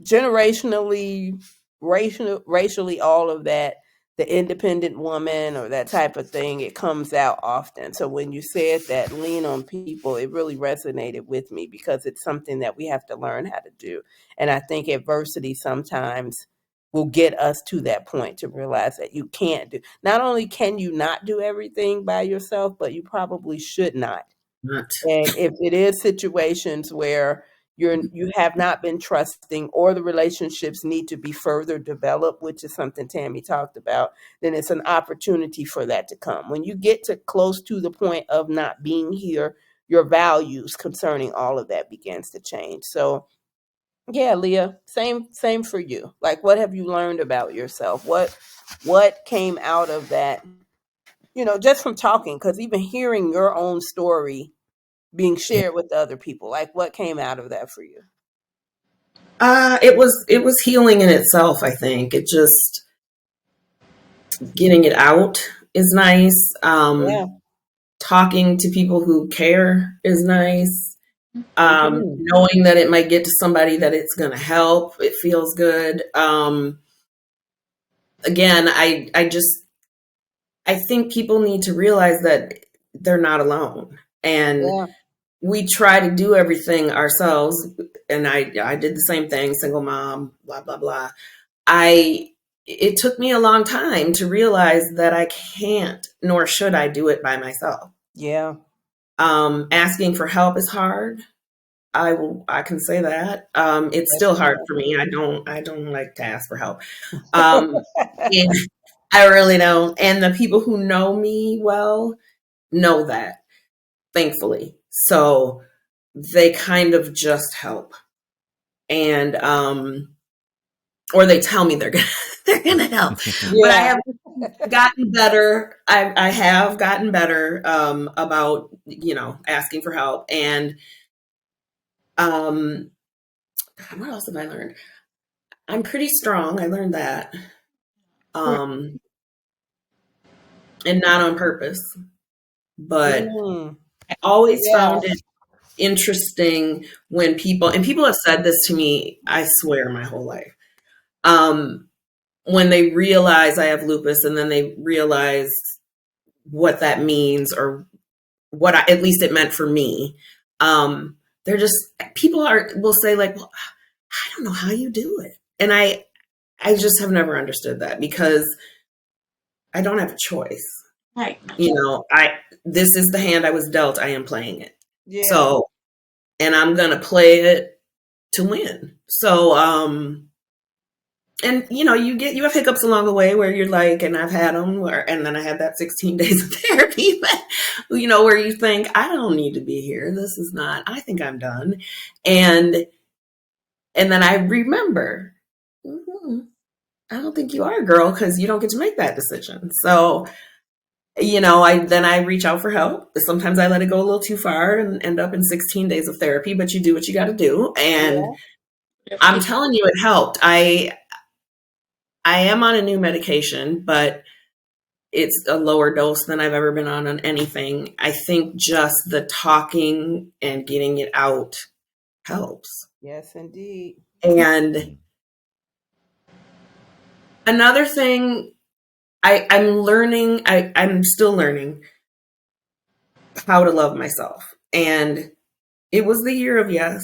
Speaker 2: generationally, racially, all of that, the independent woman or that type of thing, it comes out often. So when you said that, lean on people, it really resonated with me, because it's something that we have to learn how to do. And I think adversity sometimes will get us to that point to realize that you can't do. Not only can you not do everything by yourself, but you probably should not. And if it is situations where you have not been trusting, or the relationships need to be further developed, which is something Tammy talked about, then it's an opportunity for that to come. When you get to close to the point of not being here, your values concerning all of that begins to change. So yeah, Leah, same for you. Like, what have you learned about yourself? What came out of that, just from talking, because even hearing your own story being shared with other people, like, what came out of that for you?
Speaker 4: It was healing in itself. I think it just getting it out is nice.
Speaker 2: Yeah.
Speaker 4: Talking to people who care is nice.
Speaker 2: Mhm.
Speaker 4: Knowing that it might get to somebody that it's going to help, it feels good. Again, I think people need to realize that they're not alone, and
Speaker 2: Yeah.
Speaker 4: we try to do everything ourselves. And I did the same thing, single mom, blah, blah, blah. It took me a long time to realize that I can't, nor should I do it by myself.
Speaker 2: Yeah.
Speaker 4: Asking for help is hard. I can say that. It's still hard for me. I don't like to ask for help. And I really don't. And the people who know me well know that, thankfully. So they kind of just help. And or they tell me they're gonna help.
Speaker 2: Yeah.
Speaker 4: But I have gotten better. I have gotten better about asking for help. And what else have I learned? I'm pretty strong. I learned that. And not on purpose, but I always found it interesting when people have said this to me, I swear, my whole life. When they realize I have lupus, and then they realize what that means, or what at least it meant for me. People will say, like, well, I don't know how you do it. And I just have never understood that, because I don't have a choice.
Speaker 3: Right.
Speaker 4: This is the hand I was dealt. I am playing it.
Speaker 2: Yeah.
Speaker 4: So, and I'm going to play it to win. So, And you have hiccups along the way where you're like, and I've had them, and then I had that 16 days of therapy, where you think, I don't need to be here. This is not, I think I'm done. And then I remember, I don't think you are, girl, because you don't get to make that decision. So, I reach out for help. Sometimes I let it go a little too far and end up in 16 days of therapy, but you do what you got to do. And I'm telling you, it helped. I am on a new medication, but it's a lower dose than I've ever been on anything. I think just the talking and getting it out helps.
Speaker 2: Yes, indeed.
Speaker 4: And another thing, I'm still learning how to love myself. And it was the year of yes,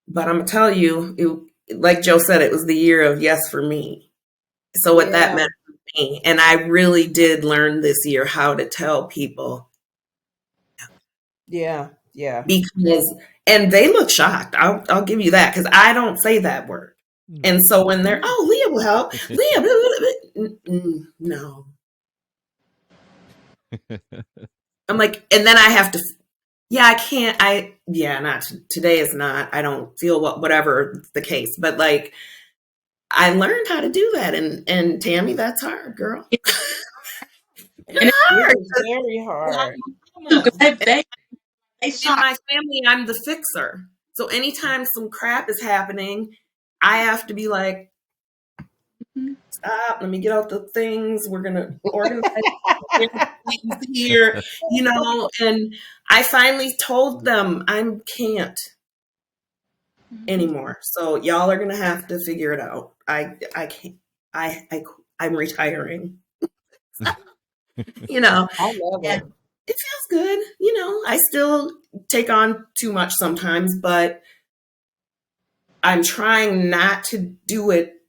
Speaker 4: but I'm going to tell you, like Joe said, it was the year of yes for me. So what that meant for me, and I really did learn this year how to tell people.
Speaker 2: Yeah.
Speaker 4: And they look shocked. I'll give you that, because I don't say that word. And so when they're, Leah will help, Leah, blah, blah, blah. No. I'm like, and then I have to, I can't, not today is not, I don't feel whatever the case, but like, I learned how to do that. And Tammy, that's hard, girl. It's hard.
Speaker 2: Very hard.
Speaker 4: In my family, I'm the fixer. So anytime some crap is happening, I have to be like, stop, let me get out the things. We're going to organize things here, and I finally told them I can't anymore. So y'all are going to have to figure it out. I can't, I'm retiring.
Speaker 2: I love it.
Speaker 4: It feels good. I still take on too much sometimes, but I'm trying not to do it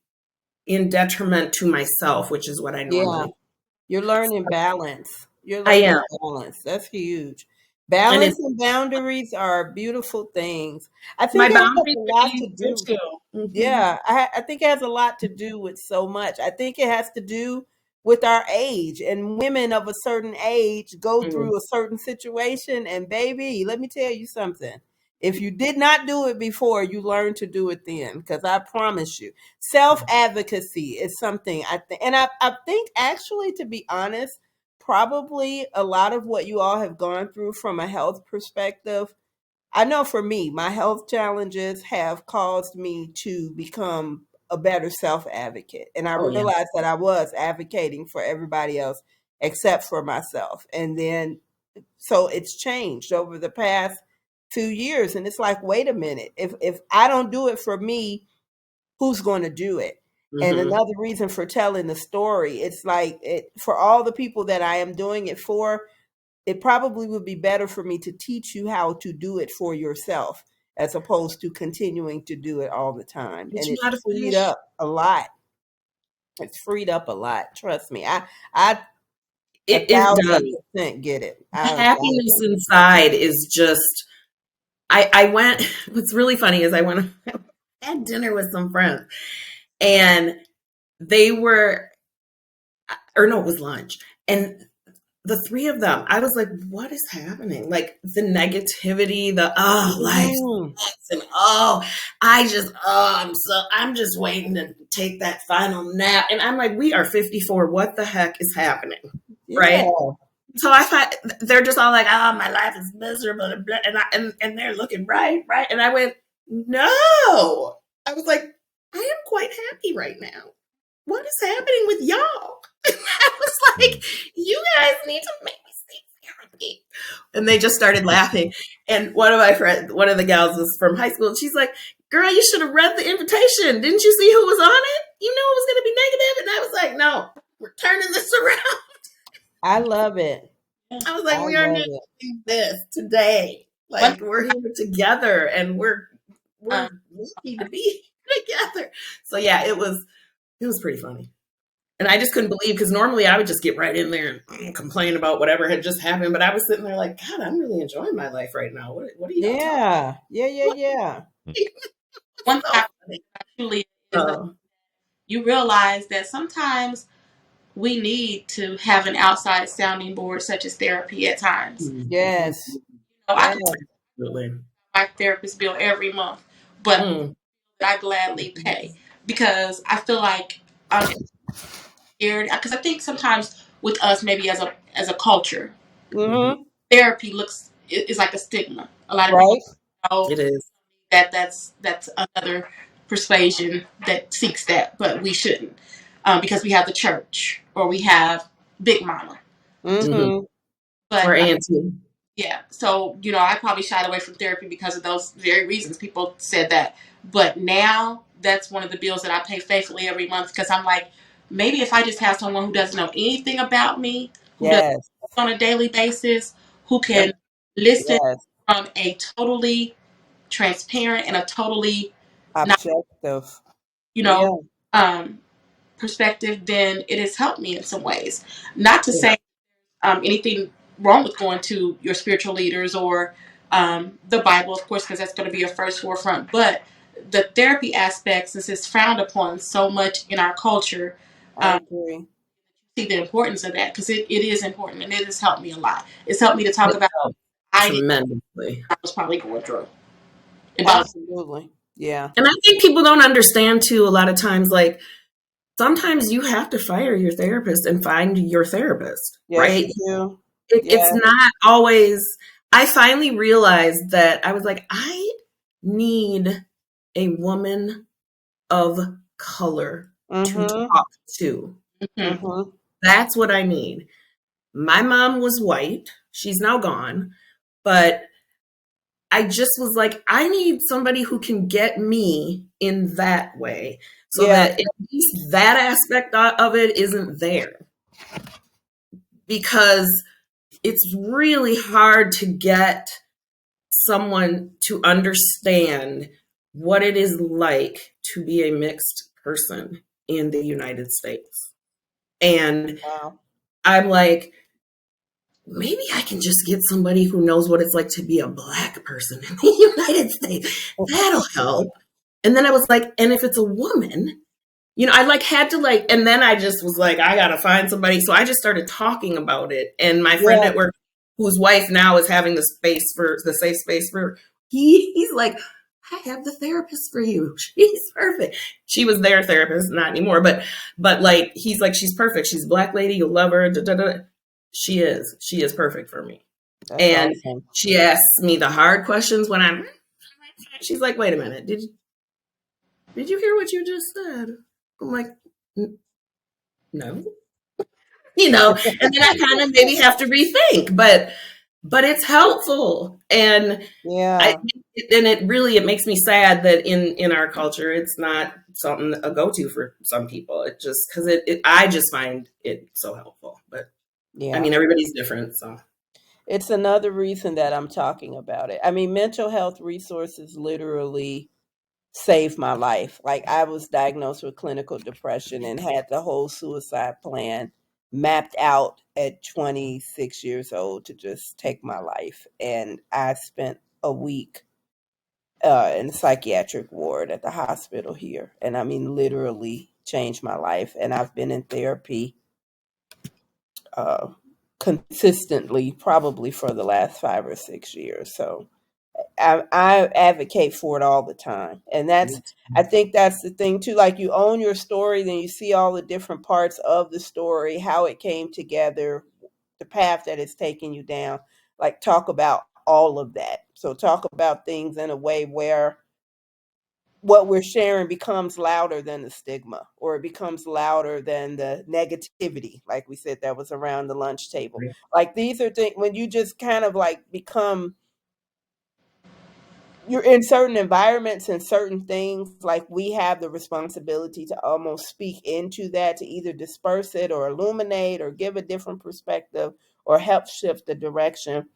Speaker 4: in detriment to myself, which is what I normally.
Speaker 2: You're learning balance.
Speaker 4: I am.
Speaker 2: Balance. That's huge. Balance and boundaries are beautiful things. I think
Speaker 4: My
Speaker 2: it has
Speaker 4: boundaries
Speaker 2: a lot to do.
Speaker 4: too. Mm-hmm.
Speaker 2: Yeah, I think it has a lot to do with so much. I think it has to do with our age, and women of a certain age go through a certain situation. And baby, let me tell you something. If you did not do it before, you learn to do it then, because I promise you, self-advocacy is something I think, and I think actually, to be honest, probably a lot of what you all have gone through from a health perspective, I know for me, my health challenges have caused me to become a better self-advocate. And I realized that I was advocating for everybody else except for myself. And then, so it's changed over the past few years. And it's like, wait a minute, if I don't do it for me, who's going to do it? And another reason for telling the story, it's like, for all the people that I am doing it for, it probably would be better for me to teach you how to do it for yourself, as opposed to continuing to do it all the time. And it's freed up a lot. It's freed up a lot. Trust me. It 1,000% get it.
Speaker 4: Happiness inside is just, I went, what's really funny is I had dinner with some friends, and it was lunch. And the three of them, I was like, what is happening? Like the negativity, life sucks, and I'm just waiting to take that final nap. And I'm like, we are 54. What the heck is happening? Yeah. Right. So I find they're just all like, my life is miserable. And they're looking right. And I went, no. I was like, I am quite happy right now. What is happening with y'all? I was like, you guys need to make me see therapy. And they just started laughing. And one of the gals was from high school. And she's like, girl, you should have read the invitation. Didn't you see who was on it? You knew it was going to be negative. And I was like, no, we're turning this around.
Speaker 2: I love it.
Speaker 4: I was like, we are doing this today. Like, we're here together, and we're lucky to be together. So yeah, it was pretty funny. And I just couldn't believe, because normally I would just get right in there and complain about whatever had just happened. But I was sitting there like, God, I'm really enjoying my life right now. What are you talking about?
Speaker 2: Yeah.
Speaker 3: One thing actually is you realize that sometimes we need to have an outside sounding board, such as therapy at times.
Speaker 2: Yes.
Speaker 3: I
Speaker 2: Yes.
Speaker 4: Absolutely.
Speaker 3: my therapist bill every month, but
Speaker 4: Mm.
Speaker 3: I gladly pay because I feel like I'm scared. Because I think sometimes with us, maybe as a culture,
Speaker 2: Mm-hmm.
Speaker 3: therapy is like a stigma. A lot of people
Speaker 2: Right.
Speaker 3: know
Speaker 4: It is.
Speaker 3: that's another persuasion that seeks that, but we shouldn't because we have the church or we have Big Mama.
Speaker 4: Mm-hmm.
Speaker 2: Mm-hmm.
Speaker 4: Or
Speaker 3: But
Speaker 4: auntie.
Speaker 3: yeah, so I probably shied away from therapy because of those very reasons. People said that, but now that's one of the bills that I pay faithfully every month because I'm like, maybe if I just have someone who doesn't know anything about me, who does
Speaker 2: Yes.
Speaker 3: on a daily basis, who
Speaker 4: Yep.
Speaker 3: can listen
Speaker 2: Yes.
Speaker 3: from a totally transparent and a totally not,
Speaker 2: Objective.
Speaker 3: you
Speaker 2: Yeah.
Speaker 3: know, um, perspective, then it has helped me in some ways. Not to
Speaker 4: Yeah.
Speaker 3: say anything wrong with going to your spiritual leaders or the Bible, of course, because that's going to be your first forefront. But the therapy aspect, since it's frowned upon so much in our culture,
Speaker 2: I agree.
Speaker 3: see the importance of that because it is important and it has helped me a lot. It's helped me to talk
Speaker 4: It
Speaker 3: about
Speaker 4: helps
Speaker 3: I didn't
Speaker 4: tremendously.
Speaker 3: I was probably going through. And that was
Speaker 2: Absolutely. Yeah.
Speaker 4: And I think people don't understand too, a lot of times, like, sometimes you have to fire your therapist and find your therapist,
Speaker 2: Yes,
Speaker 4: right?
Speaker 2: you do.
Speaker 4: It's
Speaker 2: Yeah.
Speaker 4: not always. I finally realized that I was like, I need a woman of color to
Speaker 2: Mm-hmm.
Speaker 4: talk to.
Speaker 3: mhm.
Speaker 2: Mm-hmm.
Speaker 4: That's what I need. My mom was white. She's now gone. But I just was like, I need somebody who can get me in that way so
Speaker 2: Yeah.
Speaker 4: that at least that aspect of it isn't there. Because it's really hard to get someone to understand what it is like to be a mixed person in the United States. And
Speaker 2: Wow.
Speaker 4: I'm like, maybe I can just get somebody who knows what it's like to be a black person in the United States. That'll help. And then I was like, and if it's a woman, I like had to like, and then I just was like, I gotta find somebody. So I just started talking about it. And my friend
Speaker 2: Yeah.
Speaker 4: at work, whose wife now is having the safe space for, he's like, I have the therapist for you. She's perfect. She was their therapist, not anymore. But like, he's like, she's perfect. She's a black lady. You'll love her. Da, da, da. She is perfect for me.
Speaker 2: That's
Speaker 4: And
Speaker 2: awesome.
Speaker 4: she asks me the hard questions when she's like, wait a minute. Did you hear what you just said? I'm like, no, and then I kind of maybe have to rethink, but it's helpful. And
Speaker 2: Yeah.
Speaker 4: it makes me sad that in our culture, it's not something a go-to for some people. It just, cause I just find it so helpful, but I
Speaker 2: Yeah.
Speaker 4: mean, everybody's different. So
Speaker 2: It's another reason that I'm talking about it. I mean, mental health resources literally saved my life. Like, I was diagnosed with clinical depression and had the whole suicide plan mapped out at 26 years old to just take my life. And I spent a week in the psychiatric ward at the hospital here. And I mean, literally changed my life. And I've been in therapy uh, consistently, probably for the last 5 or 6 years. So I advocate for it all the time. And I think that's the thing too. Like, you own your story, then you see all the different parts of the story, how it came together, the path that it's taken you down. Like, talk about all of that. So talk about things in a way where what we're sharing becomes louder than the stigma, or it becomes louder than the negativity, like we said, that was around the lunch table. Like, these are things when you just kind of like become, you're in certain environments and certain things, like, we have the responsibility to almost speak into that, to either disperse it or illuminate or give a different perspective or help shift the direction,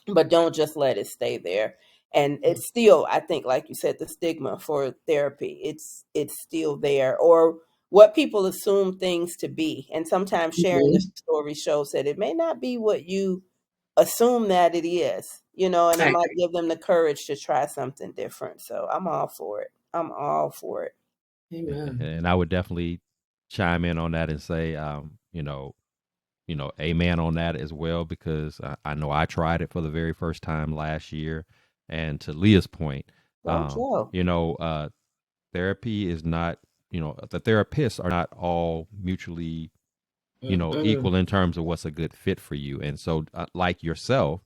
Speaker 2: but don't just let it stay there. And it's still, I think, like you said, the stigma for therapy, it's still there, or what people assume things to be. And sometimes sharing the
Speaker 4: Mhm.
Speaker 2: story shows that it may not be what you assume that it is, and
Speaker 4: I
Speaker 2: it might
Speaker 4: agree.
Speaker 2: give them the courage to try something different. So I'm all for it. I'm all for it.
Speaker 4: Amen.
Speaker 1: And I would definitely chime in on that and say, amen on that as well, because I know I tried it for the very first time last year. And to Leah's point,
Speaker 2: Don't you?
Speaker 1: you know, therapy is not, the therapists are not all mutually,
Speaker 4: Mm-mm.
Speaker 1: equal in terms of what's a good fit for you. And so, like yourself,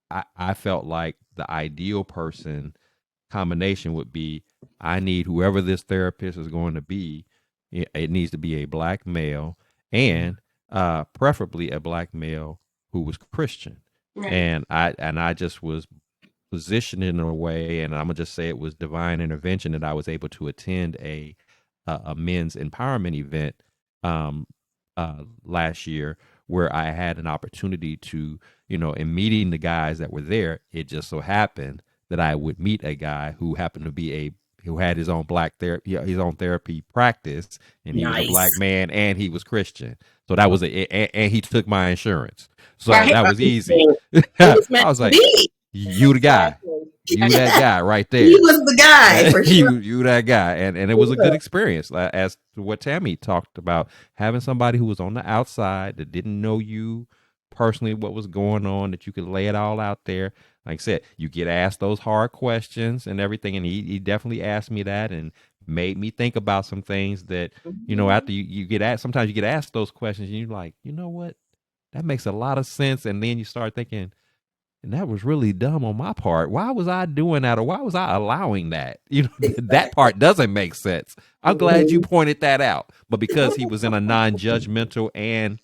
Speaker 1: I felt like the ideal person combination would be, I need whoever this therapist is going to be, it needs to be a black male, and preferably a black male who was Christian.
Speaker 3: Right.
Speaker 1: And I just was positioned in a way, and I'm gonna just say it was divine intervention, that I was able to attend a men's empowerment event last year, where I had an opportunity to, in meeting the guys that were there, it just so happened that I would meet a guy who happened to be who had his own black therapy, his own therapy practice, and he was a
Speaker 4: Nice.
Speaker 1: black man and he was Christian. So that was and he took my insurance. So
Speaker 3: Right.
Speaker 1: that was easy.
Speaker 4: It
Speaker 1: I
Speaker 4: was meant
Speaker 1: was
Speaker 4: to
Speaker 1: like,
Speaker 4: be.
Speaker 1: you the guy.
Speaker 2: Exactly.
Speaker 1: You that guy right
Speaker 4: He
Speaker 1: there.
Speaker 4: was the guy for sure.
Speaker 1: you that guy, and it was a good experience, as to what Tammy talked about, having somebody who was on the outside that didn't know you personally, what was going on, that you could lay it all out there. Like I said, you get asked those hard questions and everything, and he definitely asked me that and made me think about some things that, after you get asked, sometimes you get asked those questions and you're like, you know what, that makes a lot of sense, and then you start thinking, and that was really dumb on my part. Why was I doing that? Or why was I allowing that? That part doesn't make sense. I'm glad you
Speaker 4: Mhm.
Speaker 1: pointed that out. But because he was in a non-judgmental and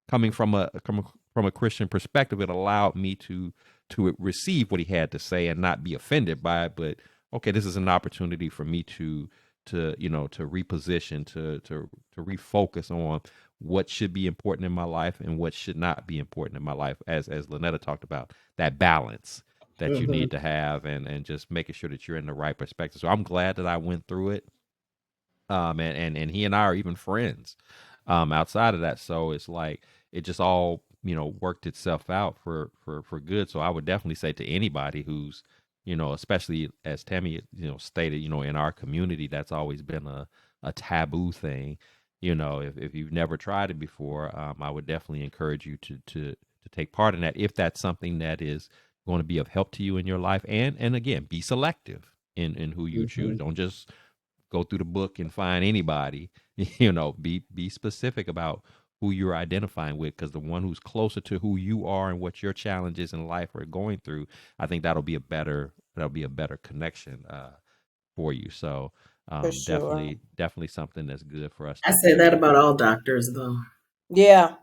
Speaker 1: coming from a Christian perspective, it allowed me to receive what he had to say and not be offended by it. But okay, this is an opportunity for me to reposition, to refocus on what should be important in my life and what should not be important in my life, as Lynetta talked about, that balance that you
Speaker 4: Mhm.
Speaker 1: need to have, and just making sure that you're in the right perspective. So I'm glad that I went through it. And he and I are even friends outside of that. So it's like it just all, worked itself out for good. So I would definitely say to anybody who's, especially as Tammy, stated, in our community, that's always been a taboo thing. If you've never tried it before, I would definitely encourage you to take part in that, if that's something that is going to be of help to you in your life. And again, be selective in who you choose.
Speaker 4: Mhm.
Speaker 1: Don't just go through the book and find anybody. Be specific about who you're identifying with, because the one who's closer to who you are and what your challenges in life are going through, I think that'll be a better connection for you. So
Speaker 2: For sure.
Speaker 1: definitely something that's good for us
Speaker 4: I
Speaker 1: to
Speaker 4: say that
Speaker 1: do.
Speaker 4: about all doctors, though.
Speaker 2: Yeah.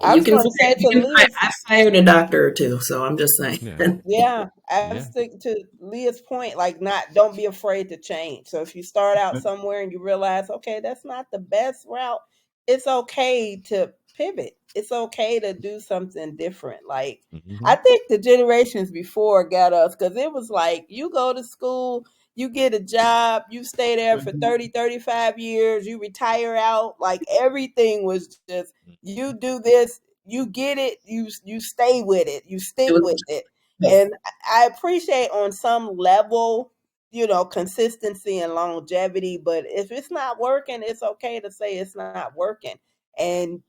Speaker 2: I
Speaker 4: You
Speaker 2: was
Speaker 4: can
Speaker 2: going to
Speaker 4: fire,
Speaker 2: say
Speaker 4: you
Speaker 2: to
Speaker 4: can fire,
Speaker 2: Leah.
Speaker 4: I fired a doctor or two, so I'm just saying.
Speaker 1: Yeah,
Speaker 2: Yeah, I
Speaker 1: yeah.
Speaker 2: stick to Leah's point, like not don't be afraid to change. So if you start out somewhere and you realize, okay, that's not the best route, it's okay to pivot. It's okay to do something different. Like
Speaker 1: Hmm.
Speaker 2: I think the generations before got us because it was like you go to school, you get a job, you stay there for
Speaker 4: Mhm.
Speaker 2: 30, 35 years, you retire out, like everything was just you do this, you get it, you stay with it, you
Speaker 4: It
Speaker 2: stick
Speaker 4: was,
Speaker 2: with it.
Speaker 4: yeah.
Speaker 2: And I appreciate on some level, consistency and longevity, but if it's not working, it's okay to say it's not working. And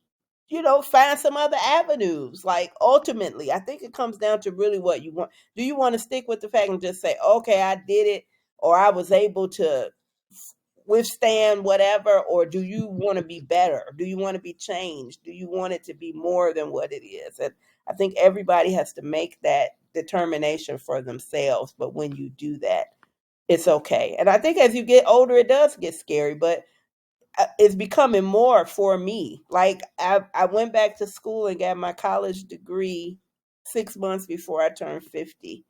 Speaker 2: find some other avenues. Like ultimately, I think it comes down to really what you want. Do you want to stick with the fact and just say, okay, I did it, or I was able to withstand whatever, or do you want to be better? Do you want to be changed? Do you want it to be more than what it is? And I think everybody has to make that determination for themselves. But when you do that, it's okay. And I think as you get older, it does get scary, but it's becoming more for me. Like I went back to school and got my college degree 6 months before I turned 50.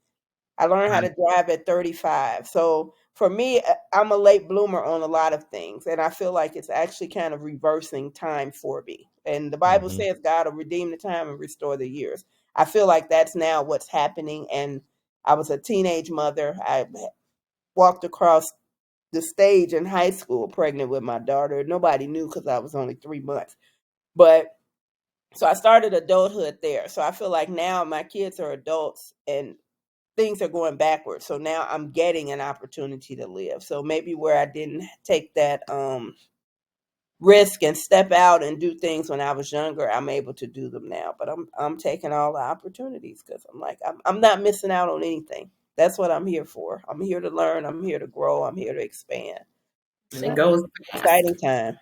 Speaker 2: I learned how
Speaker 4: Right.
Speaker 2: to drive at 35. So for me, I'm a late bloomer on a lot of things. And I feel like it's actually kind of reversing time for me. And the Bible
Speaker 1: Hmm.
Speaker 2: says God will redeem the time and restore the years. I feel like that's now what's happening. And I was a teenage mother. I walked across the stage in high school pregnant with my daughter. Nobody knew because I was only 3 months. But so I started adulthood there. So I feel like now my kids are adults and things are going backwards. So now I'm getting an opportunity to live. So maybe where I didn't take that risk and step out and do things when I was younger, I'm able to do them now. But I'm taking all the opportunities because I'm like, I'm not missing out on anything. That's what I'm here for. I'm here to learn. I'm here to grow. I'm here to expand.
Speaker 4: And it goes fast.
Speaker 2: Exciting time.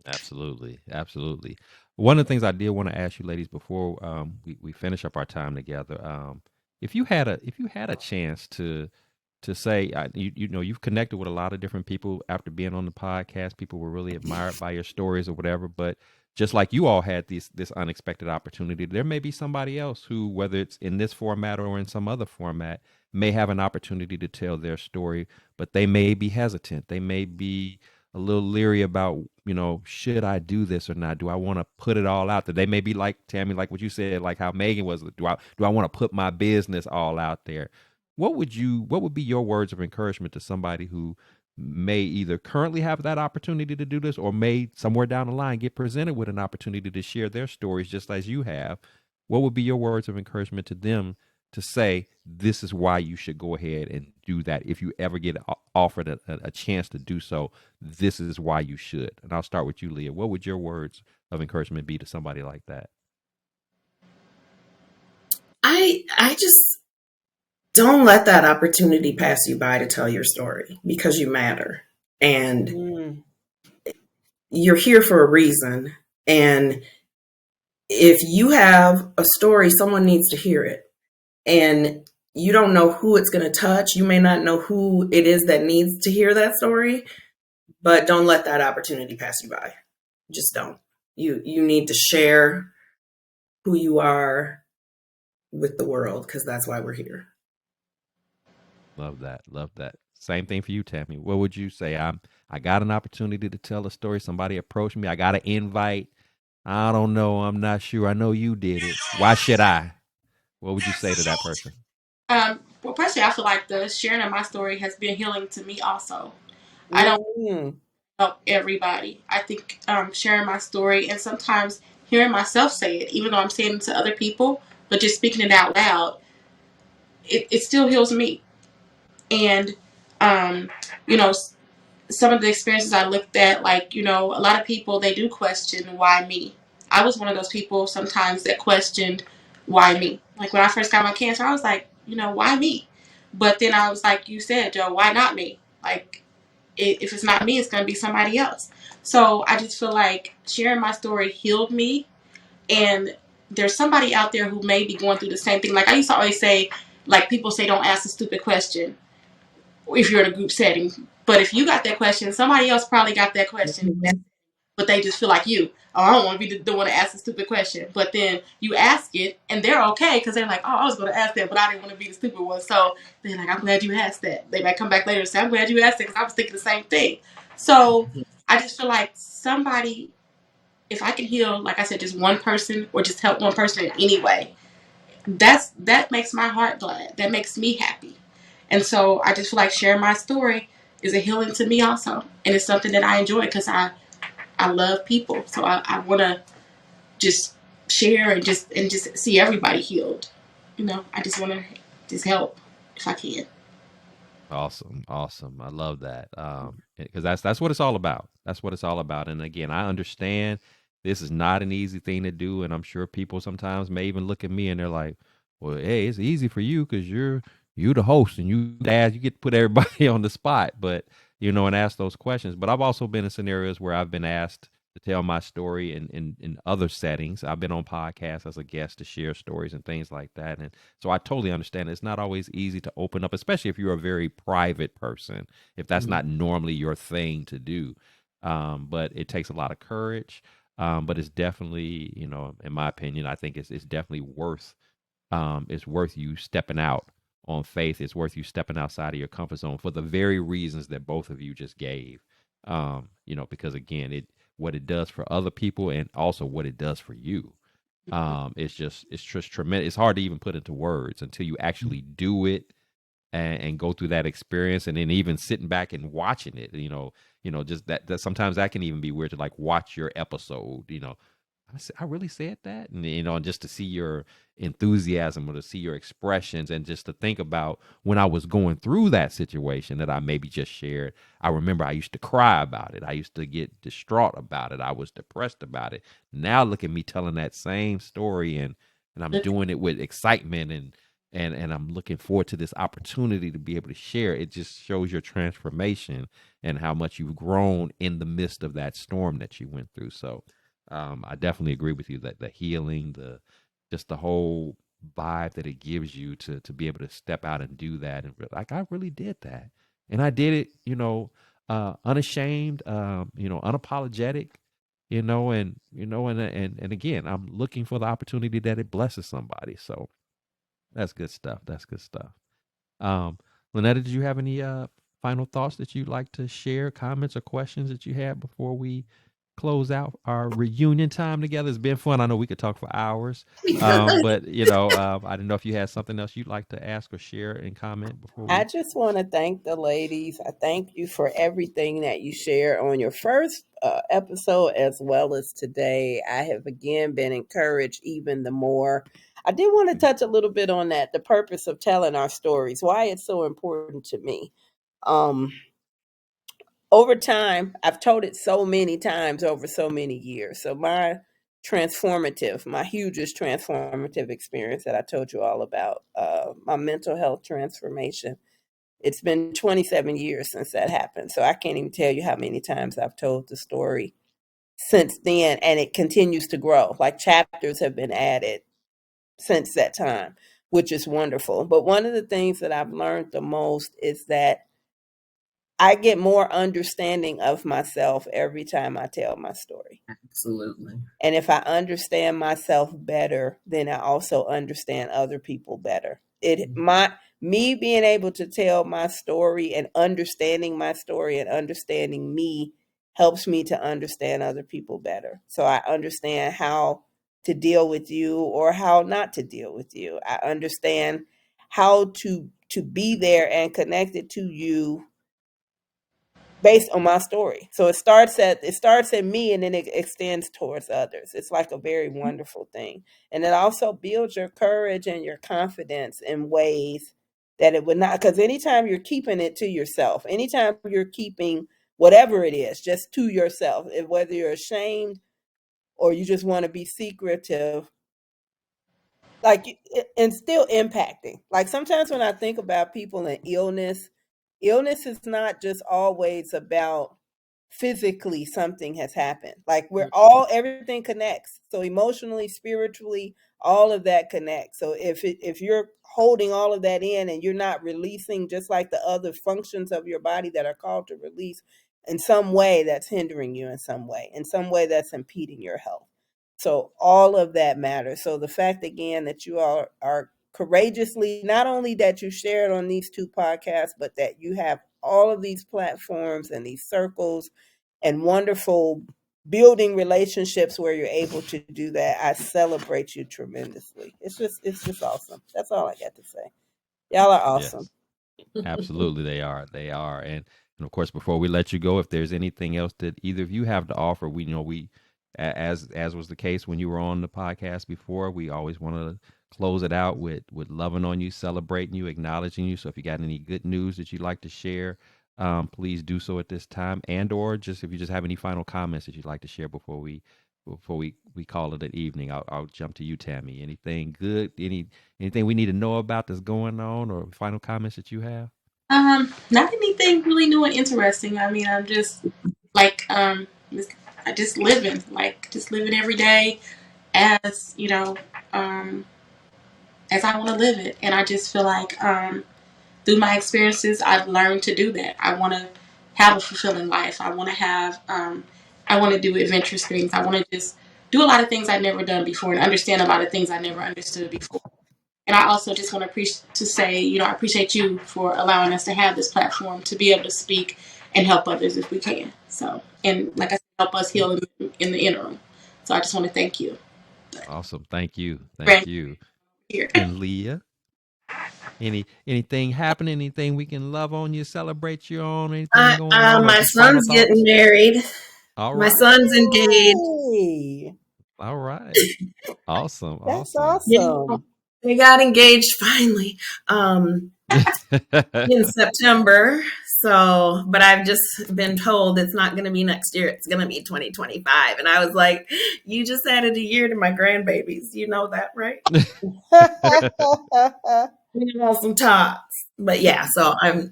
Speaker 1: Absolutely, absolutely. One of the things I did want to ask you, ladies, before we finish up our time together, if you had a chance to say, you know, you've connected with a lot of different people after being on the podcast. People were really admired by your stories or whatever. But just like you all had this unexpected opportunity, there may be somebody else who, whether it's in this format or in some other format, may have an opportunity to tell their story, but they may be hesitant. They may be a little leery about, you know, should I do this or not? Do I want to put it all out there? They may be like Tammy, like what you said, like how Megan was. Do I want to put my business all out there? What would be your words of encouragement to somebody who may either currently have that opportunity to do this or may somewhere down the line get presented with an opportunity to share their stories just as you have? What would be your words of encouragement to them to say, this is why you should go ahead and do that? If you ever get offered a chance to do so, this is why you should. And I'll start with you, Leah. What would your words of encouragement be to somebody like that?
Speaker 4: I just don't let that opportunity pass you by to tell your story, because you matter and you're here for a reason. And if you have a story, someone needs to hear it. And you don't know who it's going to touch. You may not know who it is that needs to hear that story, but don't let that opportunity pass you by. Just don't. You need to share who you are with the world, because that's why we're here.
Speaker 1: Love that. Love that. Same thing for you, Tammy. What would you say? I got an opportunity to tell a story. Somebody approached me. I got an invite. I don't know. I'm not sure. I know you did it. Why should I? What would you say to that person?
Speaker 3: Well, personally, I feel like the sharing of my story has been healing to me also. I don't help everybody. I think sharing my story and sometimes hearing myself say it, even though I'm saying it to other people, but just speaking it out loud, it still heals me. And, you know, some of the experiences I looked at, like, you know, a lot of people, they do question, why me? I was one of those people sometimes that questioned, why me? Like when I first got my cancer, I was like, you know, why me? But then I was like, you said, Joe, why not me? Like, if it's not me, it's going to be somebody else. So I just feel like sharing my story healed me. And there's somebody out there who may be going through the same thing. Like I used to always say, like people say, don't ask a stupid question if you're in a group setting. But if you got that question, somebody else probably got that question, but they just feel like you. Oh, I don't want to be the one to ask a stupid question. But then you ask it, and they're okay because they're like, oh, I was going to ask that, but I didn't want to be the stupid one. So they're like, I'm glad you asked that. They might come back later and say, I'm glad you asked it because I was thinking the same thing. So I just feel like somebody, if I can heal, like I said, just one person or just help one person in any way, that makes my heart glad. That makes me happy. And so I just feel like sharing my story is a healing to me also. And it's something that I enjoy because I love people. So I want to just share and just see everybody healed. You know, I just want to just help if I can.
Speaker 1: Awesome. I love that. Because that's what it's all about. That's what it's all about. And again, I understand this is not an easy thing to do. And I'm sure people sometimes may even look at me and they're like, well, hey, it's easy for you because you're the host and you get to put everybody on the spot, but you know, and ask those questions. But I've also been in scenarios where I've been asked to tell my story in other settings. I've been on podcasts as a guest to share stories and things like that. And so I totally understand it's not always easy to open up, especially if you're a very private person, if that's not normally your thing to do. But it takes a lot of courage. But it's definitely, you know, in my opinion, I think it's definitely worth you stepping out on faith. It's worth you stepping outside of your comfort zone for the very reasons that both of you just gave. You know, because again, what it does for other people and also what it does for you. It's just tremendous. It's hard to even put into words until you actually do it and go through that experience. And then even sitting back and watching it, you know, just that sometimes that can even be weird to like watch your episode, you know, I really said that, and just to see your enthusiasm or to see your expressions, and just to think about when I was going through that situation that I maybe just shared. I remember I used to cry about it. I used to get distraught about it. I was depressed about it. Now look at me telling that same story, and I'm doing it with excitement, and I'm looking forward to this opportunity to be able to share. It just shows your transformation and how much you've grown in the midst of that storm that you went through. So I definitely agree with you that the healing, just the whole vibe that it gives you to be able to step out and do that, and like, I really did that, and I did it, unashamed, unapologetic, and again, I'm looking for the opportunity that it blesses somebody. So that's good stuff. That's good stuff. Lynetta, did you have any final thoughts that you'd like to share, comments or questions that you had before we close out our reunion time together? It's been fun. I know we could talk for hours, but I didn't know if you had something else you'd like to ask or share and comment before
Speaker 2: I
Speaker 1: we.
Speaker 2: just want to thank the ladies. I thank you for everything that you share on your first episode as well as today. I have again been encouraged even the more. I did want to touch a little bit on that, the purpose of telling our stories, why it's so important to me. Um, Over time, I've told it so many times over so many years. So my hugest transformative experience that I told you all about, my mental health transformation, it's been 27 years since that happened. So I can't even tell you how many times I've told the story since then, and it continues to grow. Like chapters have been added since that time, which is wonderful. But one of the things that I've learned the most is that I get more understanding of myself every time I tell my story.
Speaker 4: Absolutely.
Speaker 2: And if I understand myself better, then I also understand other people better. Me being able to tell my story and understanding my story and understanding me helps me to understand other people better. So I understand how to deal with you or how not to deal with you. I understand how to be there and connected to you based on my story. So it starts at me and then it extends towards others. It's like a very wonderful thing. And it also builds your courage and your confidence in ways that it would not, because anytime you're keeping it to yourself, anytime you're keeping whatever it is just to yourself, whether you're ashamed or you just want to be secretive, like, and still impacting. Like sometimes when I think about people and illness is not just always about physically something has happened. Like everything connects. So emotionally, spiritually, all of that connects. So if you're holding all of that in and you're not releasing, just like the other functions of your body that are called to release, in some way that's hindering you, in some way that's impeding your health. So all of that matters. So the fact again that you all are courageously, not only that you shared on these two podcasts, but that you have all of these platforms and these circles and wonderful building relationships where you're able to do that. I celebrate you tremendously. It's just awesome. That's all I got to say. Y'all are awesome.
Speaker 1: Yes, absolutely, they are. They are, and of course, before we let you go, if there's anything else that either of you have to offer, as was the case when you were on the podcast before, we always want to close it out with loving on you, celebrating you, acknowledging you. So if you got any good news that you'd like to share, please do so at this time, and or just if you just have any final comments that you'd like to share before we call it an evening. I'll jump to you, Tammy. Anything good? Anything we need to know about that's going on, or final comments that you have?
Speaker 3: Not anything really new and interesting. I mean, I'm just like I just living every day as as I want to live it, and I just feel like through my experiences, I've learned to do that. I want to have a fulfilling life. I want to do adventurous things. I want to just do a lot of things I've never done before and understand a lot of things I never understood before. And I also just want to say, I appreciate you for allowing us to have this platform to be able to speak and help others if we can. So, and like I said, help us heal in the interim. So I just want to thank you.
Speaker 1: Awesome. Thank you. Thank
Speaker 3: Friend
Speaker 1: you.
Speaker 3: here.
Speaker 1: And Leah, anything happening? Anything we can love on you, celebrate you on? Anything going on, or
Speaker 4: My
Speaker 1: just final
Speaker 4: son's getting
Speaker 1: thoughts?
Speaker 4: married.
Speaker 1: All
Speaker 4: My
Speaker 1: right.
Speaker 4: son's engaged.
Speaker 2: Hey.
Speaker 1: All right. Awesome.
Speaker 2: That's
Speaker 1: Awesome.
Speaker 4: Yeah,
Speaker 2: awesome.
Speaker 4: they got engaged finally in September. So, but I've just been told it's not going to be next year. It's going to be 2025. And I was like, you just added a year to my grandbabies. You know that, right? We have some talks. But yeah, so I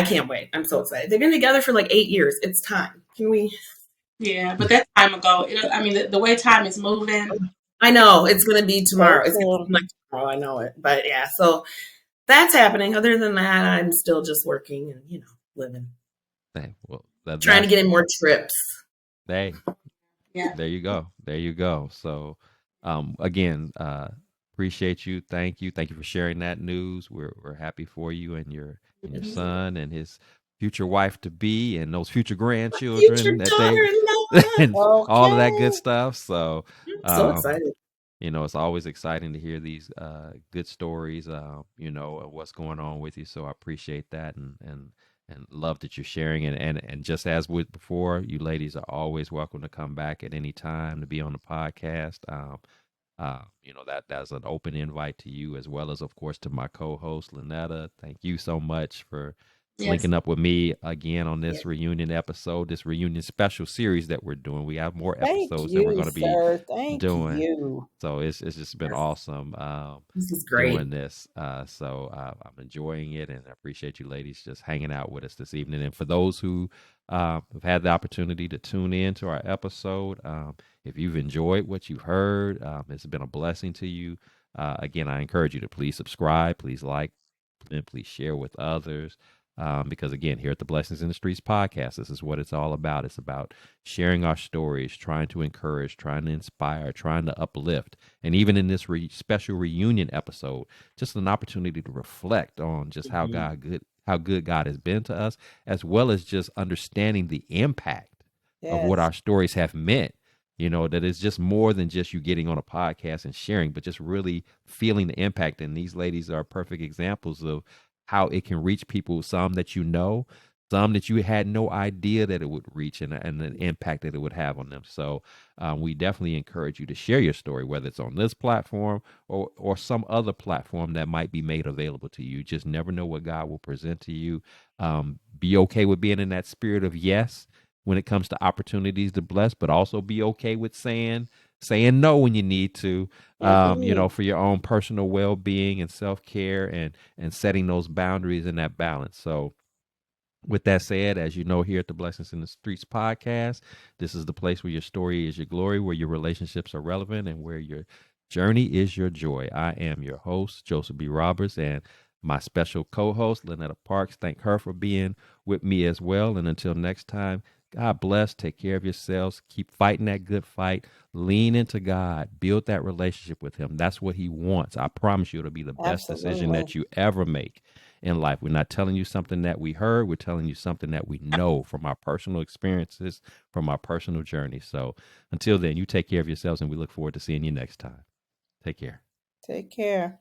Speaker 4: can't wait. I'm so excited. They've been together for like 8 years. It's time. Can we?
Speaker 3: Yeah, but that's time ago. I mean, the way time is moving.
Speaker 4: I know it's going to be tomorrow. It's
Speaker 2: So
Speaker 4: going to be like tomorrow. I know it. But yeah, so that's happening. Other than that, I'm still just working and, living.
Speaker 1: Hey, well,
Speaker 4: Trying to get in more trips.
Speaker 1: Hey,
Speaker 3: Yeah.
Speaker 1: there you go. There you go. So, again, appreciate you. Thank you. Thank you for sharing that news. We're happy for you and your son and his future wife to be and those future grandchildren
Speaker 4: Future
Speaker 1: that they
Speaker 4: daughter-in-law.
Speaker 1: and all of that
Speaker 2: okay.
Speaker 1: good stuff. So,
Speaker 4: I'm so excited.
Speaker 1: it's always exciting to hear these good stories, of what's going on with you. So I appreciate that and love that you're sharing it. And just as with before, you ladies are always welcome to come back at any time to be on the podcast. That's an open invite to you as well as, of course, to my co-host, Lynetta. Thank you so much for linking up with me again on this reunion episode, this reunion special series that we're doing. We have more
Speaker 2: Thank
Speaker 1: episodes that we're
Speaker 2: you,
Speaker 1: going to be
Speaker 2: sir. Thank
Speaker 1: doing.
Speaker 2: you.
Speaker 1: So it's just been awesome
Speaker 4: This is great.
Speaker 1: doing this. So I'm enjoying it, and I appreciate you ladies just hanging out with us this evening. And for those who have had the opportunity to tune in to our episode, if you've enjoyed what you've heard, it's been a blessing to you. Again, I encourage you to please subscribe, please like, and please share with others. Because again, here at the Blessings in the Streets podcast, this is what it's all about. It's about sharing our stories, trying to encourage, trying to inspire, trying to uplift. And even in this special reunion episode, just an opportunity to reflect on just how good God has been to us, as well as just understanding the impact of what
Speaker 2: Yes.
Speaker 1: our stories have meant. That it's just more than just you getting on a podcast and sharing, but just really feeling the impact. And these ladies are perfect examples of how it can reach people, some that some that you had no idea that it would reach, and the impact that it would have on them. So we definitely encourage you to share your story, whether it's on this platform or some other platform that might be made available to you. Just never know what God will present to you. Be okay with being in that spirit of yes when it comes to opportunities to bless, but also be okay with saying no when you need to, for your own personal well-being and self-care and setting those boundaries and that balance. So with that said, as you know, here at the Blessings in the Streets podcast, this is the place where your story is your glory, where your relationships are relevant, and where your journey is your joy. I am your host, Joseph B. Roberts, and my special co-host, Lynetta Parks. Thank her for being with me as well. And until next time, God bless. Take care of yourselves. Keep fighting that good fight. Lean into God. Build that relationship with him. That's what he wants. I promise you it'll be the best decision that you ever make in life. We're not telling you something that we heard. We're telling you something that we know from our personal experiences, from our personal journey. So until then, you take care of yourselves, and we look forward to seeing you next time. Take care.
Speaker 2: Take care.